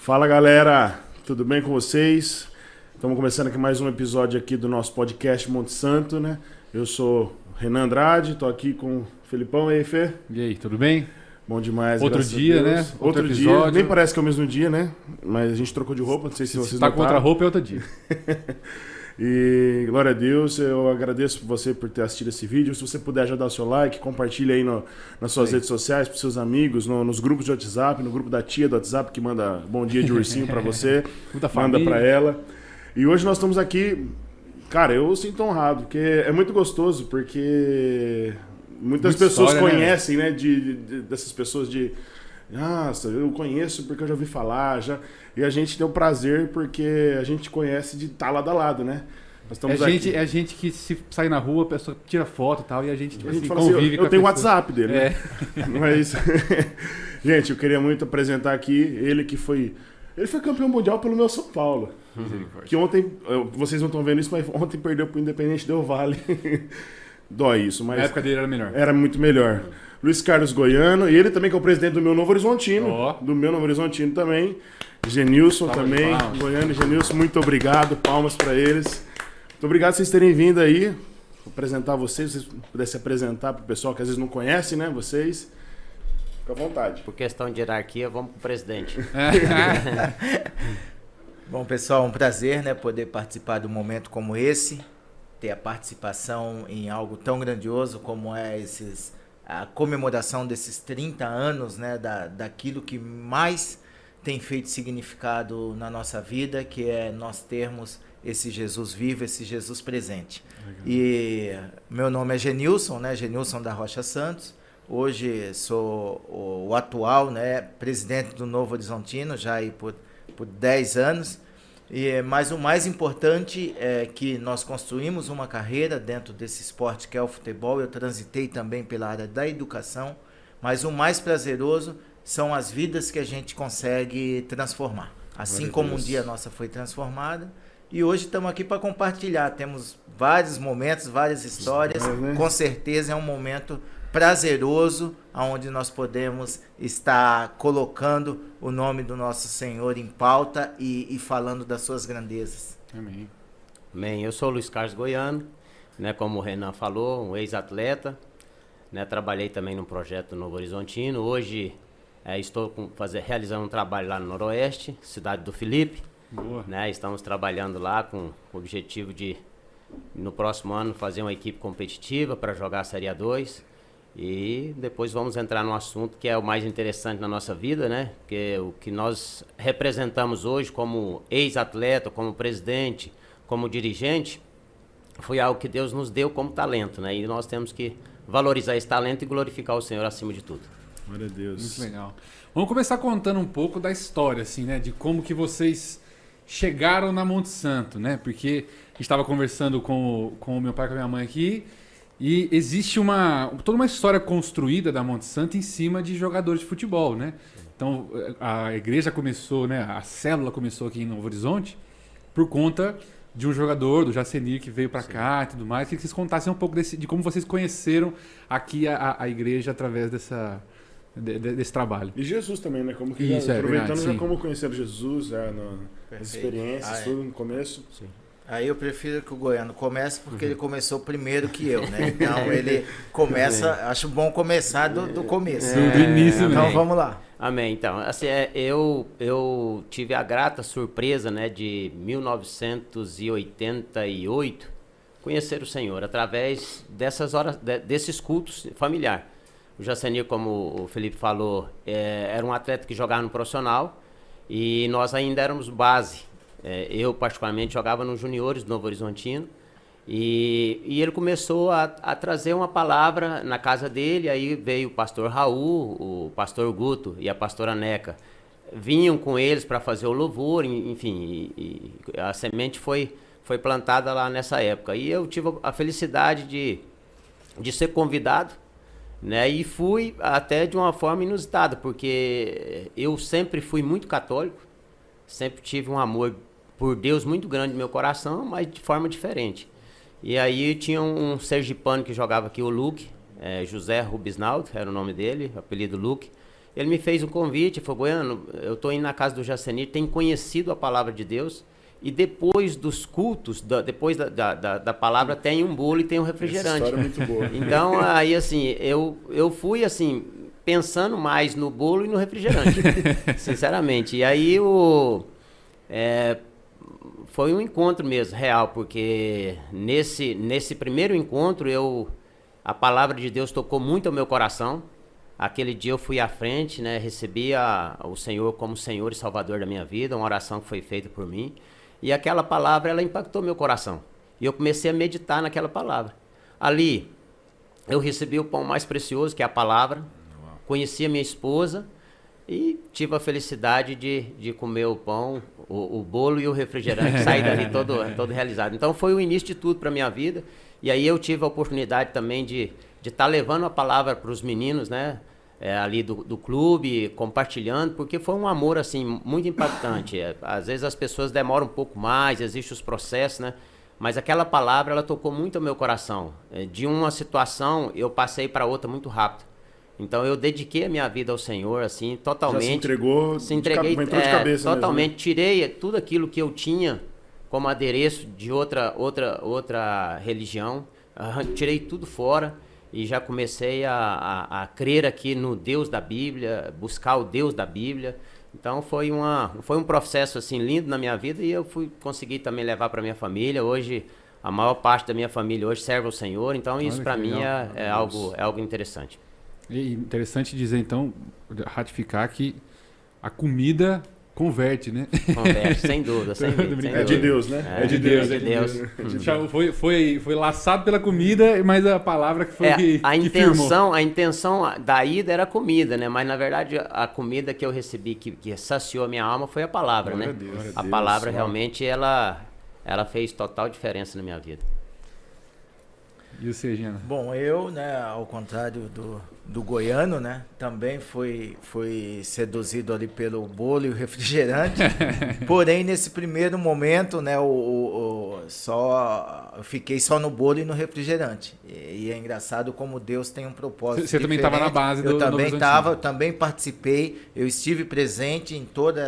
Fala galera, tudo bem com vocês? Estamos começando aqui mais um episódio aqui do nosso podcast Monte Santo, né? Eu sou Renan Andrade, tô aqui com o Felipão. E aí, Fê? E aí, tudo bem? Bom demais, Outro graças dia, a Deus. né? Outro episódio. dia, nem parece que é o mesmo dia, né? Mas a gente trocou de roupa, não sei se vocês tá com outra notaram. roupa é outro dia. E glória a Deus, eu agradeço você por ter assistido esse vídeo. Se você puder ajudar o seu like, compartilha aí nas suas redes sociais, para seus amigos, nos grupos de WhatsApp, no grupo da tia do WhatsApp que manda bom dia de ursinho para você, Muita manda família. para ela. E hoje nós estamos aqui, cara, eu sinto honrado, porque é muito gostoso, porque muitas Muita pessoas história, né? conhecem, né, dessas pessoas de... Nossa, eu conheço porque eu já ouvi falar, já... E a gente tem o prazer porque a gente conhece de estar lado a lado, né? Nós estamos aqui. É gente que se sai na rua, a pessoa tira foto e tal, e a gente, tipo A gente assim, fala assim, convive com eu a tenho o pessoa. WhatsApp dele, né? Mas, gente, eu queria muito apresentar aqui ele que foi... Ele foi campeão mundial pelo meu São Paulo. Que ontem, vocês não estão vendo isso, mas ontem perdeu pro Independente Del Valle. Dói isso, mas... Na época dele era melhor. Era muito melhor. Luiz Carlos Goiano, e ele também que é o presidente do meu Novo Horizontino. Ó. Do meu Novo Horizontino também. Genilson Palmas de também. palmas. Goiano e Genilson, muito obrigado. Palmas para eles. Muito obrigado por vocês terem vindo aí. Vou apresentar vocês, se vocês pudessem apresentar para o pessoal que às vezes não conhece, né? Vocês. Fica à vontade. Por questão de hierarquia, vamos pro presidente. Bom, pessoal, um prazer, né, poder participar de um momento como esse, ter a participação em algo tão grandioso como é a comemoração desses 30 anos, né, daquilo que mais tem feito significado na nossa vida, que é nós termos esse Jesus vivo, esse Jesus presente. Legal. E meu nome é Genilson, né, Genilson da Rocha Santos. Hoje sou o atual, né, presidente do Novo Horizontino, já aí por 10 anos, mas o mais importante é que nós construímos uma carreira dentro desse esporte que é o futebol. Eu transitei também pela área da educação, mas o mais prazeroso são as vidas que a gente consegue transformar. Assim como um dia a nossa foi transformada, e hoje estamos aqui para compartilhar. Temos vários momentos, várias histórias, com certeza é um momento prazeroso, onde nós podemos estar colocando o nome do nosso Senhor em pauta e falando das suas grandezas. Amém. Bem, eu sou o Luiz Carlos Goiano, né, como o Renan falou, um ex-atleta, né, trabalhei também no projeto Novo Horizontino. Hoje estou realizando um trabalho lá no Noroeste, cidade do Felipe. Boa. Né, estamos trabalhando lá com o objetivo de, no próximo ano, fazer uma equipe competitiva para jogar a Série A2. E depois vamos entrar num assunto que é o mais interessante na nossa vida, né? Porque o que nós representamos hoje como ex-atleta, como presidente, como dirigente, foi algo que Deus nos deu como talento, né? E nós temos que valorizar esse talento e glorificar o Senhor acima de tudo. Glória a Deus. Muito legal. Vamos começar contando um pouco da história, assim, né? De como que vocês chegaram na Monte Santo, né? Porque a gente estava conversando com o meu pai e com a minha mãe aqui, e existe toda uma história construída da Monte Santo em cima de jogadores de futebol, né? Então, a igreja começou, né? A célula começou aqui em Novo Horizonte por conta de um jogador, do Jacenir, que veio para cá e tudo mais. Queria que vocês contassem um pouco de como vocês conheceram aqui a igreja através desse trabalho. E Jesus também, né? Como que Isso, aproveitando verdade, já sim. como conheceram Jesus, já nas Perfeito. experiências, tudo no começo. Sim. Aí eu prefiro que o Goiano comece, porque ele começou primeiro que eu, né? Então ele começa, acho bom começar do começo. Do início Então mesmo. vamos lá. Amém. Então, assim, eu tive a grata surpresa, né, de 1988 conhecer o Senhor através dessas horas, desses cultos familiar. O Jacenir, como o Felipe falou, era um atleta que jogava no profissional e nós ainda éramos base. Eu, particularmente, jogava nos juniores do Novo Horizontino e ele começou a trazer uma palavra na casa dele. Aí veio o pastor Raul, o pastor Guto e a pastora Neca. Vinham com eles para fazer o louvor, enfim, e a semente foi plantada lá nessa época. E eu tive a felicidade de ser convidado, né? E fui até de uma forma inusitada, porque eu sempre fui muito católico, sempre tive um amor por Deus muito grande no meu coração, mas de forma diferente. E aí tinha um sergipano que jogava aqui, o Luke, José Rubisnaldo, era o nome dele, apelido Luke. ele me fez um convite, falou, Goiano, eu estou indo na casa do Jacenir, tenho conhecido a palavra de Deus, e depois dos cultos, depois da palavra, tem um bolo e tem um refrigerante. Essa história é muito boa. Então, aí assim, eu fui assim, pensando mais no bolo e no refrigerante, sinceramente. E aí foi um encontro mesmo, real, porque nesse primeiro encontro, a palavra de Deus tocou muito ao meu coração. Aquele dia eu fui à frente, né, recebi o Senhor como Senhor e Salvador da minha vida, uma oração que foi feita por mim. E aquela palavra, ela impactou meu coração. E eu comecei a meditar naquela palavra. Ali, eu recebi o pão mais precioso, que é a palavra. Conheci a minha esposa e tive a felicidade de comer o pão, o bolo e o refrigerante. Saí dali todo realizado. Então, foi o início de tudo para a minha vida. E aí eu tive a oportunidade também de estar levando a palavra para os meninos, né? Ali do clube, compartilhando, porque foi um amor, assim, muito impactante. Às vezes as pessoas demoram um pouco mais, existem os processos, né? Mas aquela palavra, ela tocou muito ao meu coração. De uma situação, eu passei para outra muito rápido. Então, eu dediquei a minha vida ao Senhor, assim, totalmente. Já se entregou, entrou de cabeça totalmente. Mesmo, né? Tirei tudo aquilo que eu tinha como adereço de outra religião. Tirei tudo fora. E já comecei a crer aqui no Deus da Bíblia, buscar o Deus da Bíblia. Então foi um processo assim lindo na minha vida e eu consegui também levar para minha família. Hoje a maior parte da minha família hoje serve ao Senhor. Então isso para mim é algo interessante. E interessante dizer então, ratificar que a comida converte, né? Converte, sem dúvida, sem dúvida. É de Deus, né? É de Deus. Foi laçado pela comida, mas a palavra que foi que firmou. A intenção da ida era a comida, né? Mas na verdade a comida que eu recebi, que saciou a minha alma, foi a palavra, né? A palavra realmente ela fez total diferença na minha vida. E você, Gina? Bom, eu, né, ao contrário do Goiano, né, também fui seduzido ali pelo bolo e o refrigerante. Porém, nesse primeiro momento, né, eu fiquei só no bolo e no refrigerante. E é engraçado como Deus tem um propósito. Você também estava na base do também estava, eu também participei, eu estive presente em toda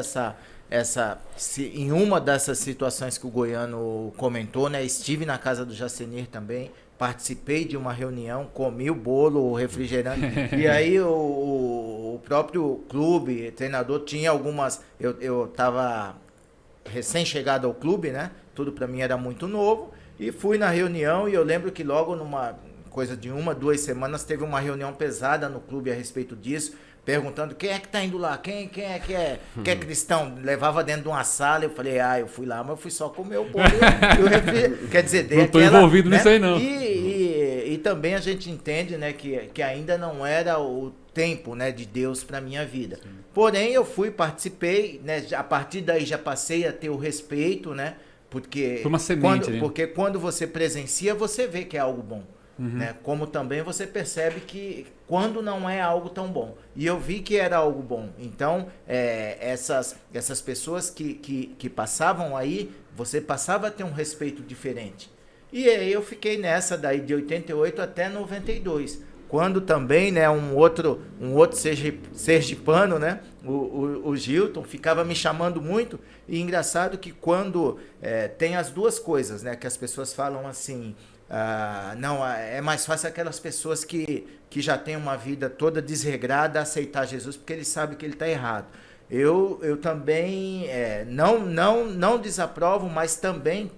em uma dessas situações que o Goiano comentou, né, estive na casa do Jacenir também. Participei de uma reunião, comi o bolo, o refrigerante, e aí o próprio clube, treinador, tinha algumas... Eu estava recém-chegado ao clube, né? Tudo para mim era muito novo, e fui na reunião, e eu lembro que logo numa coisa de 1-2 semanas teve uma reunião pesada no clube a respeito disso, perguntando quem é que tá indo lá, quem é que é cristão, levava dentro de uma sala, eu falei, eu fui lá, mas eu fui só comer o bolo e o refrigerante, quer dizer, não tô envolvido nisso aí não. E também a gente entende, né, que ainda não era o tempo, né, de Deus para minha vida. Sim. Porém, eu participei, né, a partir daí já passei a ter o respeito, né, porque foi uma semente, porque quando você presencia, você vê que é algo bom. Né? Como também você percebe que quando não é algo tão bom. E eu vi que era algo bom. Então, essas pessoas que passavam aí, você passava a ter um respeito diferente. E aí eu fiquei nessa daí de 88 até 92. Quando também, né, um outro sergipano, né, o Gilton, ficava me chamando muito. E engraçado que quando tem as duas coisas, né, que as pessoas falam assim... não, é mais fácil aquelas pessoas que já têm uma vida toda desregrada aceitar Jesus porque ele sabe que ele está errado. Eu também não desaprovo, mas também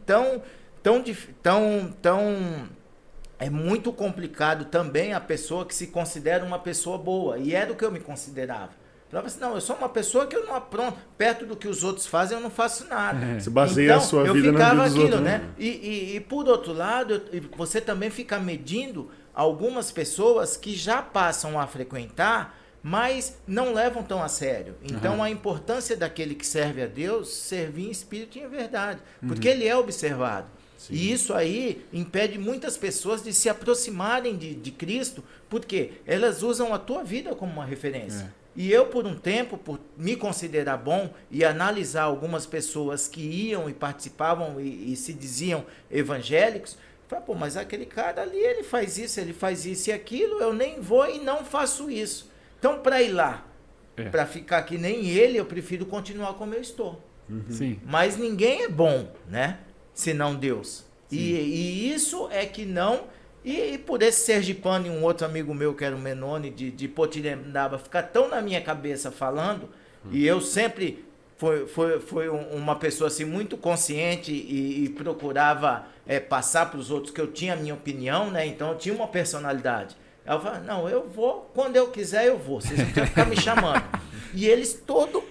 é muito complicado também a pessoa que se considera uma pessoa boa, e era o que eu me considerava. Falava assim, não, eu sou uma pessoa que eu não apronto, perto do que os outros fazem, eu não faço nada. Você baseia a sua vida na vida dos outros, né? E por outro lado, você também fica medindo algumas pessoas que já passam a frequentar, mas não levam tão a sério. Então, a importância daquele que serve a Deus, servir em espírito e em verdade, porque ele é observado. Sim. E isso aí impede muitas pessoas de se aproximarem de Cristo, porque elas usam a tua vida como uma referência. E eu, por um tempo, por me considerar bom e analisar algumas pessoas que iam e participavam e se diziam evangélicos, falei, mas aquele cara ali, ele faz isso e aquilo, eu nem vou e não faço isso. Então, para ir lá, para ficar que nem ele, eu prefiro continuar como eu estou. Sim. Mas ninguém é bom, né? Senão Deus. E isso é que não... E por esse sergipano e um outro amigo meu, que era o Menone, de Potirendaba, ficar tão na minha cabeça falando, e eu sempre foi uma pessoa assim, muito consciente e procurava passar para os outros que eu tinha a minha opinião, né? Então eu tinha uma personalidade. Eu falava, não, eu vou, quando eu quiser eu vou, vocês não precisam ficar me chamando. E eles, todo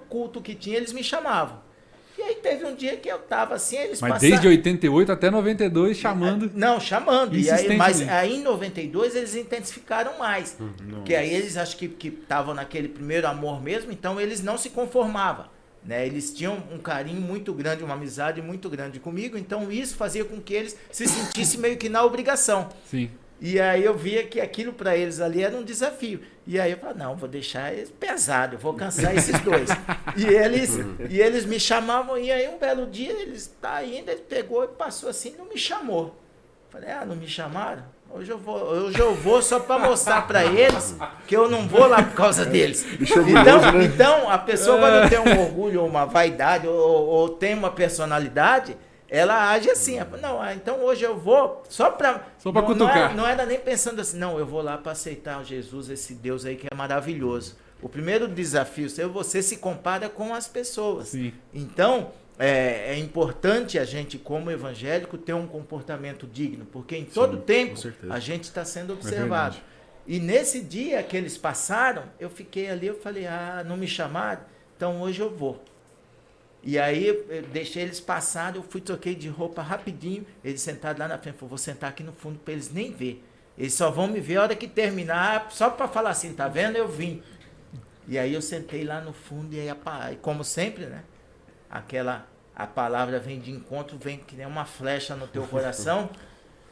culto que tinha, eles me chamavam. E aí teve um dia que eu tava assim, eles Mas passaram... desde 88 até 92 chamando. Não, chamando. E aí, mas Insistentemente. aí em 92 eles intensificaram mais. Porque aí eles acho que estavam naquele primeiro amor mesmo, então eles não se conformavam. Né? Eles tinham um carinho muito grande, uma amizade muito grande comigo, então isso fazia com que eles se sentissem meio que na obrigação. Sim. E aí eu via que aquilo para eles ali era um desafio. E aí eu falei, não, vou deixar eles pesado, eu vou cansar esses dois. E eles me chamavam, e aí um belo dia eles tá indo, ele pegou e passou assim, não me chamou. Falei, não me chamaram? Hoje eu vou só para mostrar para eles que eu não vou lá por causa deles. Então a pessoa quando tem um orgulho, ou uma vaidade, ou tem uma personalidade, ela age assim. Não, então hoje eu vou só para cutucar. Não era nem pensando assim, não, eu vou lá para aceitar Jesus, esse Deus aí que é maravilhoso. O primeiro desafio seu, você se compara com as pessoas. Sim. Então, é importante a gente, como evangélico, ter um comportamento digno, porque em todo tempo a gente está sendo observado. E nesse dia que eles passaram, eu fiquei ali, eu falei, não me chamaram, então hoje eu vou. E aí eu deixei eles passarem, eu fui, troquei de roupa rapidinho, eles sentaram lá na frente, falei, vou sentar aqui no fundo para eles nem ver. Eles só vão me ver a hora que terminar, só para falar assim, tá vendo? Eu vim. E aí eu sentei lá no fundo, e aí, como sempre, né? A palavra vem de encontro, vem que nem uma flecha no teu coração.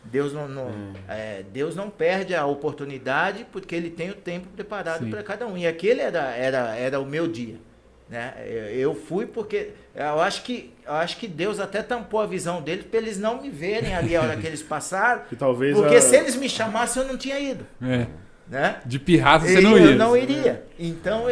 Deus não perde a oportunidade, porque ele tem o tempo preparado para cada um. E aquele era o meu dia. Né? Eu fui porque eu acho que Deus até tampou a visão deles para eles não me verem ali a hora que eles passaram, porque se eles me chamassem eu não tinha ido. Né? De pirraça você não ia. Eu não iria. Então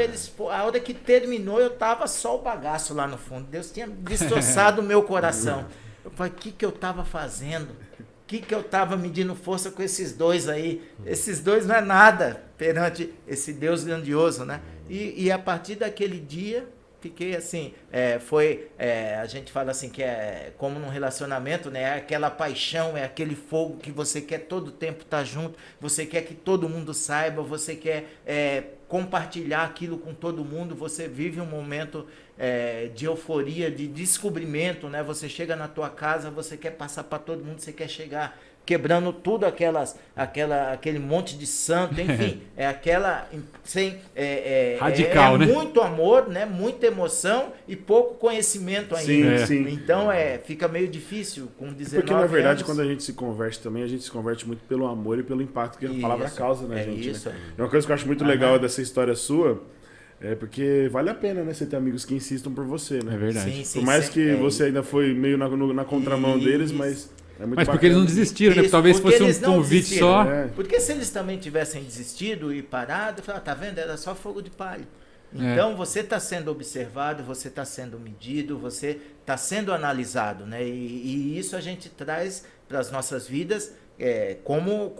a hora que terminou eu tava só o bagaço lá no fundo. Deus tinha destroçado o meu coração. Eu falei, o que eu tava fazendo? O que eu tava medindo força com esses dois aí? Esses dois não é nada perante esse Deus grandioso, né? E a partir daquele dia, fiquei assim, a gente fala assim que é como num relacionamento, né? É aquela paixão, é aquele fogo que você quer todo tempo estar junto, você quer que todo mundo saiba, você quer compartilhar aquilo com todo mundo, você vive um momento de euforia, de descobrimento, né? Você chega na tua casa, você quer passar para todo mundo, você quer chegar quebrando tudo aquele monte de santo, enfim, radical, né? Muito amor, né? Muita emoção e pouco conhecimento ainda. Sim. Então fica meio difícil com 19 Porque na verdade anos. quando a gente se converte também, a gente se converte muito pelo amor e pelo impacto que a palavra causa na gente. Isso. Né? Uma coisa que eu acho muito legal dessa história sua é porque vale a pena, né? Você ter amigos que insistam por você, né? É verdade. Sim, por mais que você ainda foi meio na contramão deles, mas é muito Mas porque bacana. eles não desistiram, né? Porque talvez fosse um convite só. Porque se eles também tivessem desistido e parado, tá vendo? Era só fogo de palha. Então você está sendo observado, você está sendo medido, você está sendo analisado, né? E isso a gente traz para as nossas vidas como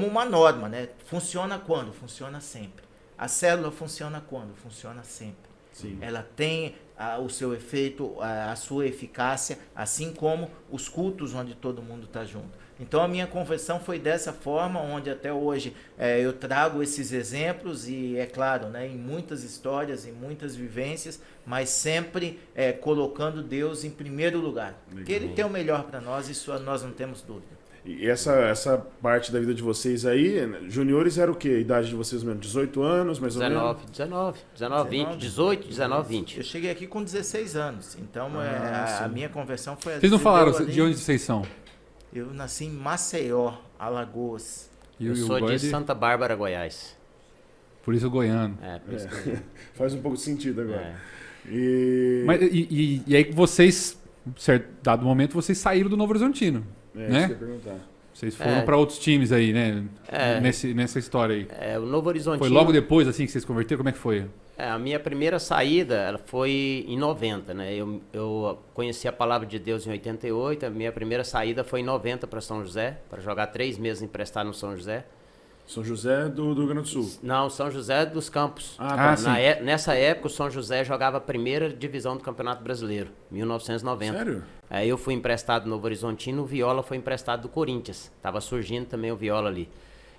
uma norma, né? Funciona quando? Funciona sempre. A célula funciona quando? Funciona sempre. Sim. Ela tem o seu efeito, a sua eficácia, assim como os cultos onde todo mundo está junto. Então a minha conversão foi dessa forma, onde até hoje eu trago esses exemplos e, é claro, né, em muitas histórias, em muitas vivências, mas sempre colocando Deus em primeiro lugar. Porque Ele tem o melhor para nós, isso nós não temos dúvida. E essa parte da vida de vocês aí, juniores era o quê? A idade de vocês mesmo? 18 anos, mais ou menos? 19, 20, 18, 19, 20. Eu cheguei aqui com 16 anos, então a minha conversão foi... Vocês não falaram de onde vocês são? Eu nasci em Maceió, Alagoas. Eu sou de Santa Bárbara, Goiás. Por isso goiano. Por isso que... Faz um pouco de sentido agora. Mas, e aí vocês, em certo dado momento, vocês saíram do Novo Horizontino. Né? Isso que eu ia perguntar. Vocês foram para outros times aí, né? Nessa história aí. O Novo Horizontino... Foi logo depois assim que vocês converteram? Como é que foi? A minha primeira saída ela foi em 90, né? Eu conheci a Palavra de Deus em 88, a minha primeira saída foi em 90 para São José, para jogar 3 meses emprestado no São José. São José do Rio Grande do Sul. Não, São José dos Campos. Ah, tá. Nessa época, o São José jogava a primeira divisão do Campeonato Brasileiro, 1990. Sério? Aí eu fui emprestado do Novo Horizontino, o Viola foi emprestado do Corinthians. Tava surgindo também o Viola ali.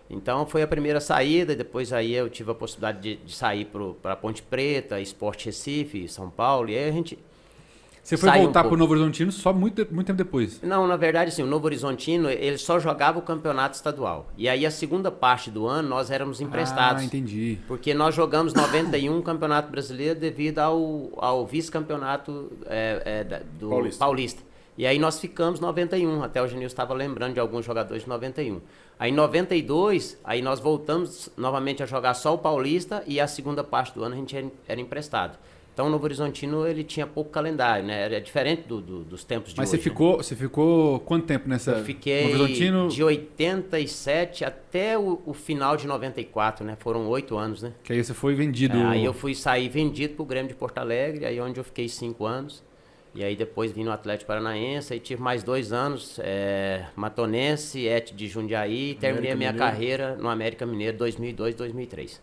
Então foi a primeira saída, depois aí eu tive a possibilidade de sair para Ponte Preta, Sport Recife, São Paulo, e aí a gente... Você foi voltar pro Novo Horizontino só muito tempo depois? Não, na verdade, assim, o Novo Horizontino, ele só jogava o campeonato estadual. E aí a segunda parte do ano nós éramos emprestados. Ah, entendi. Porque nós jogamos 91 Campeonato Brasileiro devido ao vice-campeonato do Paulista. E aí nós ficamos 91, até o Genil estava lembrando de alguns jogadores de 91. Aí em 92, aí nós voltamos novamente a jogar só o Paulista e a segunda parte do ano a gente era emprestado. Então o Novo Horizontino ele tinha pouco calendário, né? Era diferente dos tempos de Mas hoje. Mas você ficou quanto tempo nessa? Eu fiquei Novo Horizontino... de 87 até o final de 94, né? Foram 8 anos, né? Que aí você foi vendido. Aí eu fui sair vendido pro Grêmio de Porto Alegre, aí onde eu fiquei 5 anos. E aí depois vim no Atlético Paranaense, aí tive mais 2 anos, Matonense, ET de Jundiaí, e terminei a minha carreira no América Mineiro 2002, 2003.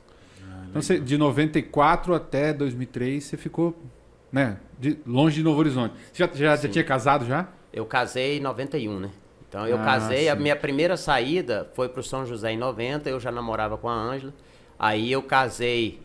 Então, você, de 94 até 2003, você ficou, né, longe de Novo Horizonte. Você já tinha casado já? Eu casei em 91, né? Então eu casei, sim. A minha primeira saída foi pro São José em 90, eu já namorava com a Ângela. Aí eu casei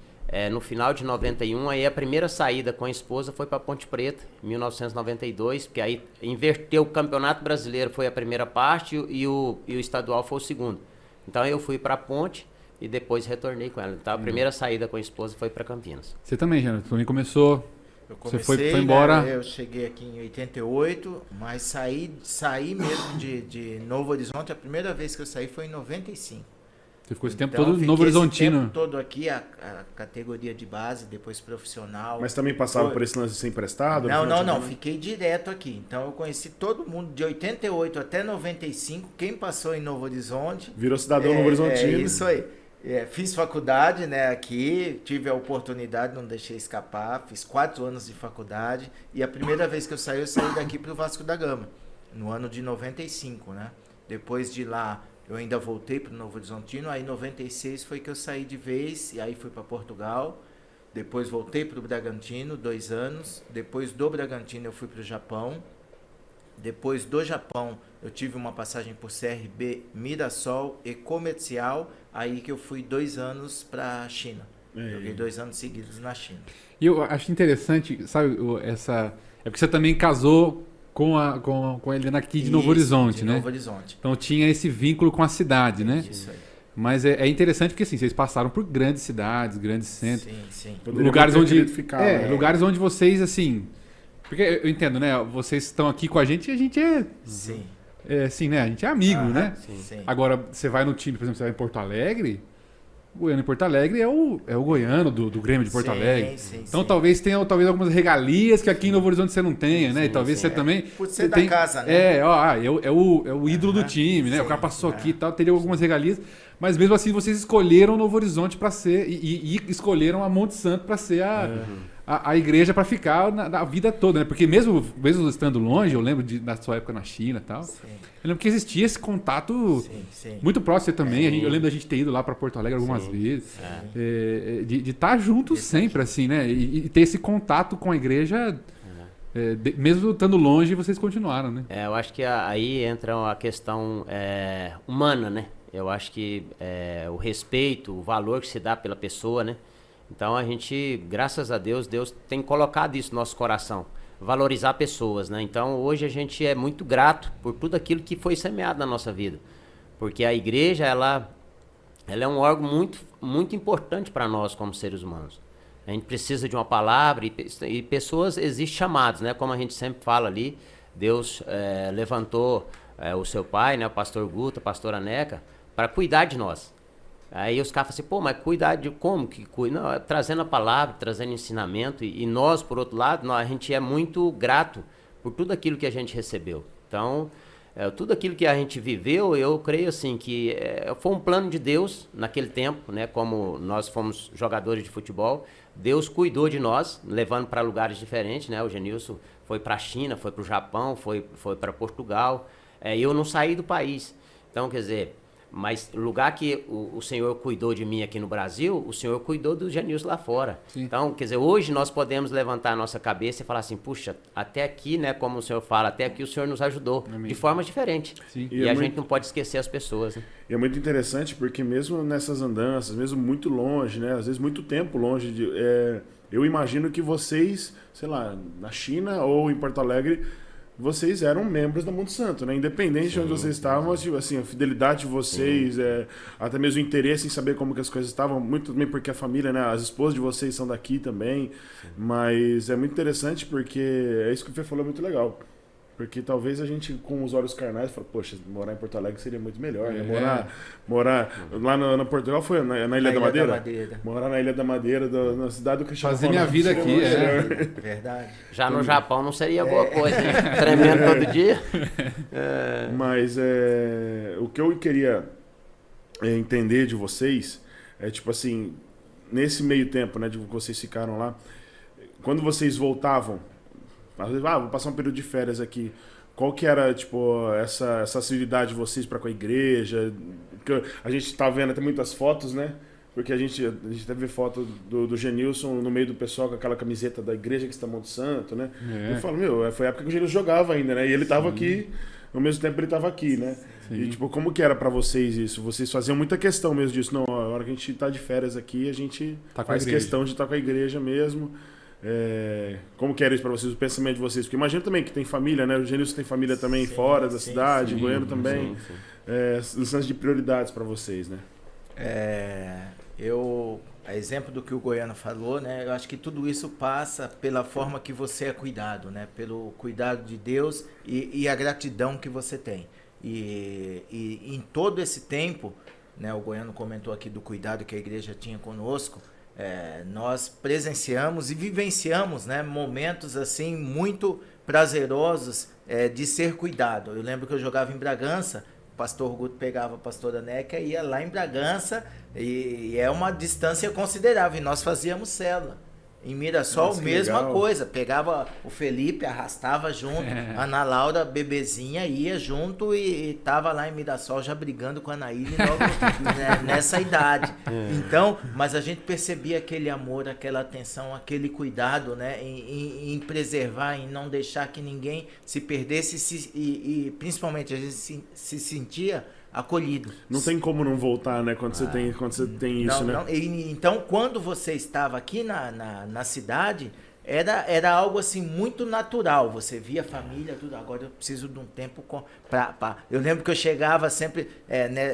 no final de 91, aí a primeira saída com a esposa foi para Ponte Preta, em 1992, porque aí inverteu o Campeonato Brasileiro, foi a primeira parte e o estadual foi o segundo. Então eu fui para Ponte e depois retornei com ela. Então a primeira saída com a esposa foi para Campinas. Você também, Jana? Também começou... Eu comecei, você foi embora... Né, eu cheguei aqui em 88, mas saí mesmo de Novo Horizonte. A primeira vez que eu saí foi em 95. Você ficou esse tempo todo no Novo Horizontino? Esse tempo todo aqui, a categoria de base, depois profissional. Mas também passava por esse lance de ser emprestado? Não. Fiquei direto aqui. Então eu conheci todo mundo de 88 até 95. Quem passou em Novo Horizonte... Virou cidadão Novo Horizontino. É isso aí. Fiz faculdade, né, aqui, tive a oportunidade, não deixei escapar, fiz 4 anos de faculdade e a primeira vez que eu saí daqui para o Vasco da Gama, no ano de 95, né? Depois de lá, eu ainda voltei para o Novo Horizontino, aí em 96 foi que eu saí de vez e aí fui para Portugal, depois voltei para o Bragantino, 2 anos, depois do Bragantino eu fui para o Japão, depois do Japão eu tive uma passagem por CRB, Mirassol e Comercial, aí que eu fui 2 anos para a China. Joguei 2 anos seguidos na China. E eu acho interessante, sabe, é porque você também casou com a Helena aqui de Novo Horizonte, né? Novo Horizonte. Então tinha esse vínculo com a cidade, né? Isso aí. Mas é interessante porque assim, vocês passaram por grandes cidades, grandes centros. Sim. Lugares onde vocês, assim... Porque eu entendo, né? Vocês estão aqui com a gente e a gente é... Sim. Assim, né? A gente é amigo, né? Sim. Agora, você vai no time, por exemplo, você vai em Porto Alegre, o Goiano em Porto Alegre é o Goiano do Grêmio de Porto Alegre. Então talvez tenha algumas regalias que aqui em Novo Horizonte você não tenha, né? E talvez você também... Por ser da casa, né? É o ídolo do time, né? O cara passou aqui e tal, teria algumas regalias. Mas mesmo assim, vocês escolheram Novo Horizonte para ser... E escolheram a Monte Santo para ser a igreja para ficar na vida toda, né? Porque mesmo estando longe, eu lembro da sua época na China e tal, eu lembro que existia esse contato muito próximo. Você também, eu lembro da gente ter ido lá para Porto Alegre algumas vezes, de estar juntos sempre, assim, né? E ter esse contato com a igreja, mesmo estando longe, vocês continuaram, né? Eu acho que aí entra a questão humana, né? Eu acho que o respeito, o valor que se dá pela pessoa, né? Então a gente, graças a Deus, Deus tem colocado isso no nosso coração, valorizar pessoas, né? Então hoje a gente é muito grato por tudo aquilo que foi semeado na nossa vida, porque a igreja ela é um órgão muito, muito importante para nós como seres humanos. A gente precisa de uma palavra e pessoas, existem chamados, né? Como a gente sempre fala ali, Deus levantou o seu pai, né? O pastor Guta, a pastora Neca, para cuidar de nós. Aí os caras falam assim, pô, mas cuidar de como que cuida? Não, trazendo a palavra, trazendo ensinamento. E nós, por outro lado, a gente é muito grato por tudo aquilo que a gente recebeu. Então, tudo aquilo que a gente viveu, eu creio assim que foi um plano de Deus naquele tempo, né? Como nós fomos jogadores de futebol, Deus cuidou de nós, levando para lugares diferentes, né? O Genilson foi para a China, foi para o Japão, foi para Portugal. Eu não saí do país. Então, quer dizer, mas lugar que o Senhor cuidou de mim aqui no Brasil, o Senhor cuidou do Genilson lá fora. Sim. Então, quer dizer, hoje nós podemos levantar a nossa cabeça e falar assim, puxa, até aqui, né, como o Senhor fala, até aqui o Senhor nos ajudou, de formas diferentes. Sim. E a gente não pode esquecer as pessoas, né? E é muito interessante porque mesmo nessas andanças, mesmo muito longe, né, às vezes muito tempo longe, eu imagino que vocês, sei lá, na China ou em Porto Alegre, vocês eram membros da Monte Santo, né? Independente de onde vocês estavam, tipo, assim, a fidelidade de vocês, até mesmo o interesse em saber como que as coisas estavam, muito também porque a família, né? As esposas de vocês são daqui também, mas é muito interessante porque isso que o Fê falou é muito legal. Porque talvez a gente, com os olhos carnais, fala, poxa, morar em Porto Alegre seria muito melhor, né? Morar lá no Portugal, foi na Ilha da Madeira? Morar na Ilha da Madeira, na cidade do Cristiano Ronaldo. Fazer minha vida aqui, Verdade. Já no Japão não seria boa coisa, né? Tremendo todo dia. Mas o que eu queria entender de vocês é, tipo assim, nesse meio tempo, né, de que vocês ficaram lá, quando vocês voltavam, às vezes, vou passar um período de férias aqui. Qual que era, tipo, essa assiduidade de vocês para com a igreja? Porque a gente tá vendo até muitas fotos, né? Porque a gente até vê foto do Genilson no meio do pessoal com aquela camiseta da igreja que está Monte Santo, né? Eu falo, foi a época que o Genilson jogava ainda, né? E ele tava aqui, ao mesmo tempo ele tava aqui, né? Sim. E, tipo, como que era para vocês isso? Vocês faziam muita questão mesmo disso? Não, a hora que a gente tá de férias aqui, a gente faz questão de estar com a igreja mesmo. Como que era isso para vocês, o pensamento de vocês? Porque imagina também que tem família, né? O Genilson tem família também fora da cidade, Goiânia também. Licença de prioridades para vocês, né? A exemplo do que o Goiano falou, né? Eu acho que tudo isso passa pela forma que você é cuidado, né? Pelo cuidado de Deus e a gratidão que você tem. E em todo esse tempo, né? O Goiano comentou aqui do cuidado que a igreja tinha conosco. Nós presenciamos e vivenciamos, né, momentos assim muito prazerosos de ser cuidado. Eu lembro que eu jogava em Bragança, o pastor Guto pegava a pastora Neca e ia lá em Bragança, e é uma distância considerável, e nós fazíamos célula. Em Mirassol, mesma coisa. Pegava o Felipe, arrastava junto. A Ana Laura, bebezinha, ia junto e tava lá em Mirassol já brigando com a Anaíle nessa idade. Então, mas a gente percebia aquele amor, aquela atenção, aquele cuidado, né? Em preservar, em não deixar que ninguém se perdesse e principalmente a gente se sentia acolhido. Não tem como não voltar, né? Quando você tem isso, né? Então, quando você estava aqui na cidade, era algo assim muito natural. Você via a família, tudo. Agora eu preciso de um tempo eu lembro que eu chegava sempre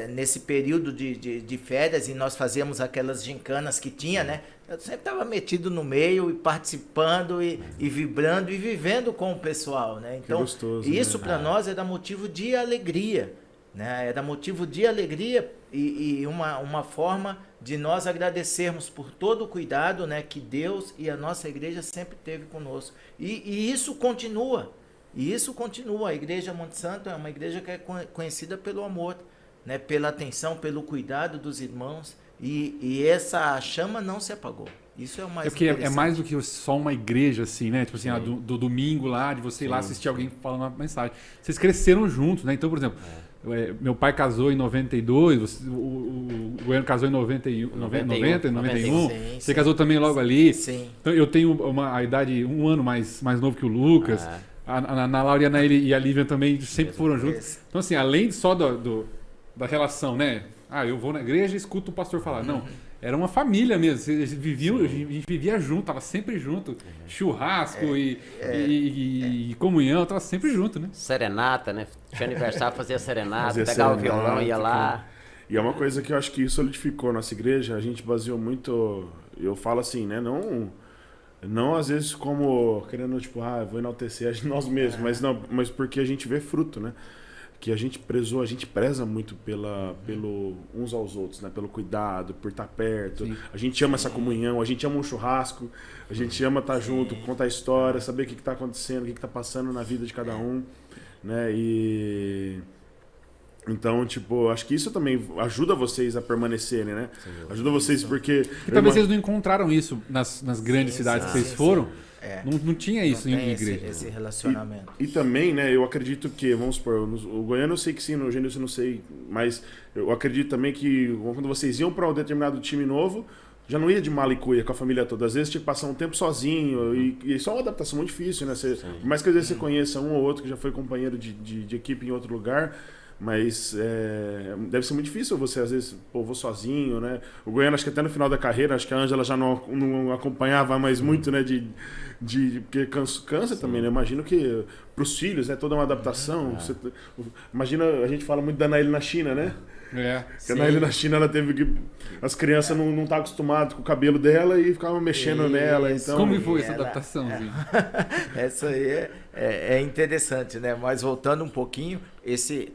nesse período de férias e nós fazíamos aquelas gincanas que tinha, né? Eu sempre estava metido no meio e participando e vibrando e vivendo com o pessoal, né? Então, gostoso, isso, né? Para nós era motivo de alegria. Né? Era motivo de alegria e uma forma de nós agradecermos por todo o cuidado, né, que Deus e a nossa igreja sempre teve conosco. E isso continua. A Igreja Monte Santo é uma igreja que é conhecida pelo amor, né, pela atenção, pelo cuidado dos irmãos. E essa chama não se apagou. Isso é o mais interessante. É mais do que só uma igreja, assim, né? Tipo assim, do domingo lá, de você ir lá assistir alguém falando uma mensagem. Vocês cresceram juntos, né? Então, por exemplo, meu pai casou em 92, o Goiano casou em 91. Sim, você casou também logo ali. Sim. Então, eu tenho a idade um ano mais novo que o Lucas. A Ana Laura e a Lívia também sempre foram juntos. Então, assim, além só da relação, né? Eu vou na igreja e escuto o pastor falar. Não, era uma família mesmo. A gente vivia junto, tava sempre junto. Churrasco e comunhão, tava sempre junto, né? Serenata, né? Tinha aniversário, fazia serenata, pegava o violão, ia lá. E é uma coisa que eu acho que solidificou nossa igreja. A gente baseou muito, eu falo assim, né? Não às vezes como querendo, tipo, vou enaltecer nós mesmos, mas porque a gente vê fruto, né? Que a gente preza muito pelo uns aos outros, né? Pelo cuidado, por estar perto. Sim. A gente ama essa comunhão, a gente ama um churrasco, a gente ama estar junto, contar a história, saber o que está acontecendo, o que está passando na vida de cada um. né? Então, tipo, acho que isso também ajuda vocês a permanecerem, né? Ajuda vocês porque... E talvez vocês não encontraram isso nas grandes cidades que vocês foram. Não tinha isso em igreja. Esse relacionamento. E também, né, eu acredito que, vamos supor, o Goiânia eu sei que sim, no Gênesis eu não sei, mas eu acredito também que quando vocês iam para um determinado time novo, já não ia de mala e cuia com a família toda. Às vezes, tipo, passar um tempo sozinho e só uma adaptação muito difícil, né? Por mais que às vezes você conheça um ou outro que já foi companheiro de equipe em outro lugar, mas deve ser muito difícil você, às vezes, pô, vou sozinho, né? O Goiânia, acho que até no final da carreira, acho que a Ângela já não acompanhava mais muito, né? Porque cansa também, né? Imagino que para os filhos, né? Toda uma adaptação. Imagina, a gente fala muito da Anaíli na China, né? Porque a Anaíli na China, ela teve que... As crianças não estavam acostumadas com o cabelo dela e ficavam mexendo nela. Então... Como foi essa adaptaçãozinha? Essa aí é interessante, né? Mas voltando um pouquinho,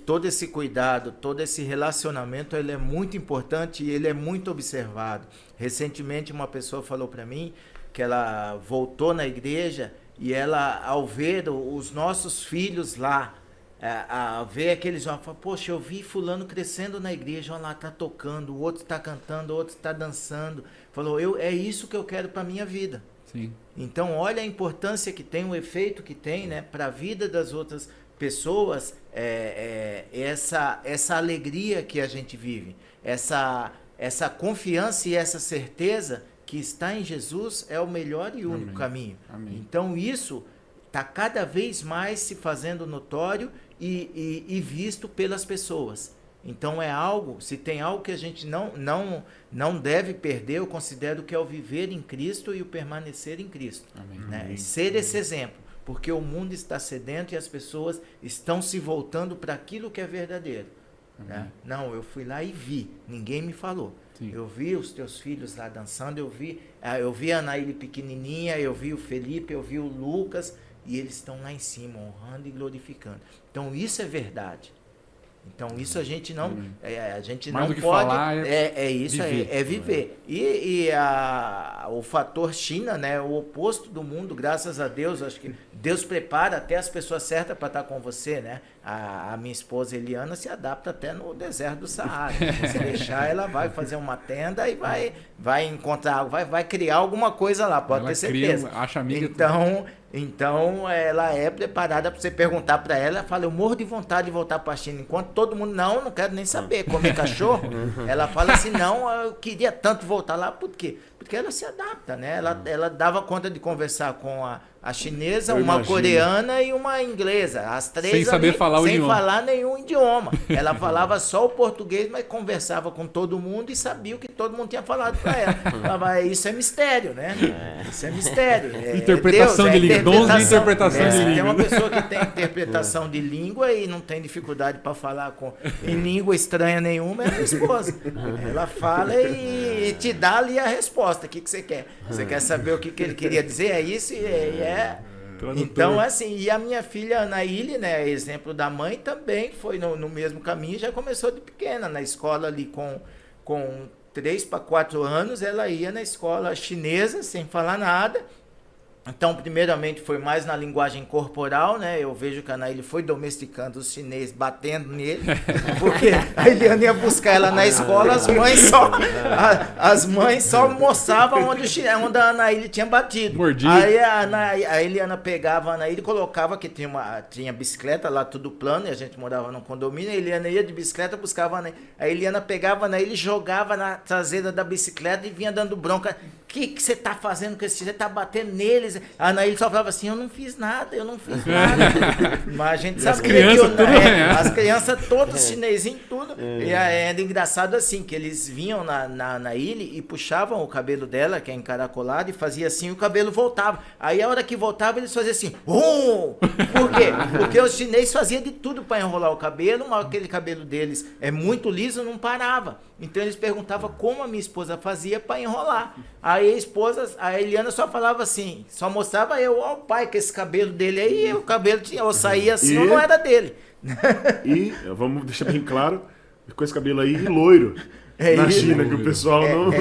todo esse cuidado, todo esse relacionamento, ele é muito importante e ele é muito observado. Recentemente, uma pessoa falou para mim que ela voltou na igreja e ela, ao ver os nossos filhos lá, a ver aqueles jovens, fala, poxa, eu vi fulano crescendo na igreja, olha lá, tá tocando, o outro está cantando, o outro está dançando. Falou, é isso que eu quero para minha vida. Sim. Então, olha a importância que tem, o efeito que tem, né, para a vida das outras pessoas, essa alegria que a gente vive, essa confiança e essa certeza que está em Jesus é o melhor e único caminho. Amém. Então, isso está cada vez mais se fazendo notório e visto pelas pessoas. Então se tem algo que a gente não deve perder, eu considero que é o viver em Cristo e o permanecer em Cristo. Né? E ser esse exemplo, porque o mundo está sedento e as pessoas estão se voltando para aquilo que é verdadeiro. Né? Não, eu fui lá e vi, ninguém me falou. Sim. Eu vi os teus filhos lá dançando, eu vi a Anaíli pequenininha, eu vi o Felipe, eu vi o Lucas, e eles estão lá em cima, honrando e glorificando. Então, isso é verdade. Então, isso a gente não Mais do que pode... falar É viver. E o fator China, né, o oposto do mundo, graças a Deus, acho que Deus prepara até as pessoas certas para estar com você, né? A minha esposa Eliana se adapta até no deserto do Saara. Se deixar, ela vai fazer uma tenda e vai encontrar, vai criar alguma coisa lá, pode ter certeza. Acha amiga. Então, ela é preparada para você perguntar para ela, ela fala, eu morro de vontade de voltar para a China, enquanto todo mundo, não quero nem saber, comer cachorro. Ela fala assim, não, eu queria tanto voltar lá, por quê? Porque ela se adapta, né? Ela dava conta de conversar com a chinesa, uma coreana e uma inglesa. As três sem saber falar o idioma. Sem falar nenhum idioma. Ela falava só o português, mas conversava com todo mundo e sabia o que todo mundo tinha falado para ela. Falava, isso é mistério, né? Isso é mistério. Interpretação de língua. Dons de interpretação de língua. Tem uma pessoa que tem interpretação de língua e não tem dificuldade para falar em língua estranha nenhuma, é a minha esposa. Ela fala e te dá ali a resposta. O que você quer? Você quer saber o que ele queria dizer? É isso Então, assim, e a minha filha Anaíli, né, exemplo da mãe, também foi no mesmo caminho, já começou de pequena, na escola ali com 3 para 4 anos, ela ia na escola chinesa, sem falar nada. Então, primeiramente, foi mais na linguagem corporal, né? Eu vejo que a Anaíli foi domesticando os chineses, batendo nele, porque a Eliana ia buscar ela na escola, as mães só mostravam onde a Anaíli tinha batido. Mordido. Aí a Eliana pegava a Anaíli e colocava, que tinha bicicleta lá, tudo plano, e a gente morava num condomínio, a Eliana ia de bicicleta, buscava a Anaíli. A Eliana pegava a Anaíli, jogava na traseira da bicicleta e vinha dando bronca. O que você tá fazendo com esse? Você tá batendo neles? A Anaíli só falava assim, eu não fiz nada. Mas a gente sabe que as crianças todas chinesinhas, tudo. E era engraçado assim, que eles vinham na Anaíli e puxavam o cabelo dela, que é encaracolado, e fazia assim, e o cabelo voltava. Aí a hora que voltava, eles faziam assim, Por quê? Porque os chineses faziam de tudo para enrolar o cabelo, mas aquele cabelo deles é muito liso, não parava. Então eles perguntavam como a minha esposa fazia para enrolar. Aí a Eliana só falava assim, só mostrava o pai, que esse cabelo dele aí, o cabelo ou saía assim ou não era dele. E, vamos deixar bem claro, com esse cabelo aí, loiro. Na China, que o pessoal não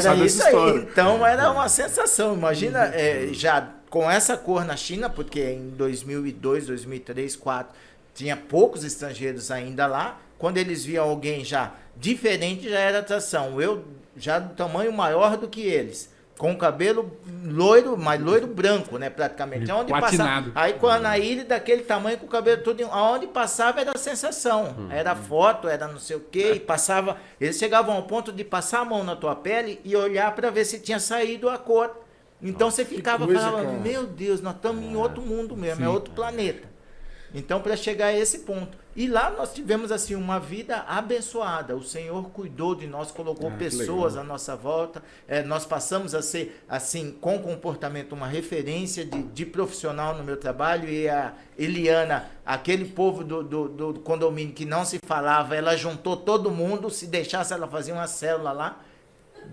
sabe dessa história. Então era uma sensação, imagina, já com essa cor na China, porque em 2002, 2003, 2004... tinha poucos estrangeiros ainda lá. Quando eles viam alguém já diferente, já era atração. Eu já do tamanho maior do que eles. Com o cabelo loiro, mas loiro branco, né? Praticamente. Aonde Platinado. passava, aí com a Anaíle daquele tamanho, com o cabelo todo. Aonde passava era a sensação. Era foto, era não sei o quê. E passava. Eles chegavam ao ponto de passar a mão na tua pele e olhar para ver se tinha saído a cor. Então você ficava falando, meu Deus, nós estamos em outro mundo mesmo, é outro planeta. Então, para chegar a esse ponto. E lá nós tivemos assim uma vida abençoada. O Senhor cuidou de nós, colocou pessoas à nossa volta. Nós passamos a ser, assim, com comportamento, uma referência de profissional no meu trabalho. E a Eliana, aquele povo do condomínio que não se falava, ela juntou todo mundo. Se deixasse, ela fazia uma célula lá.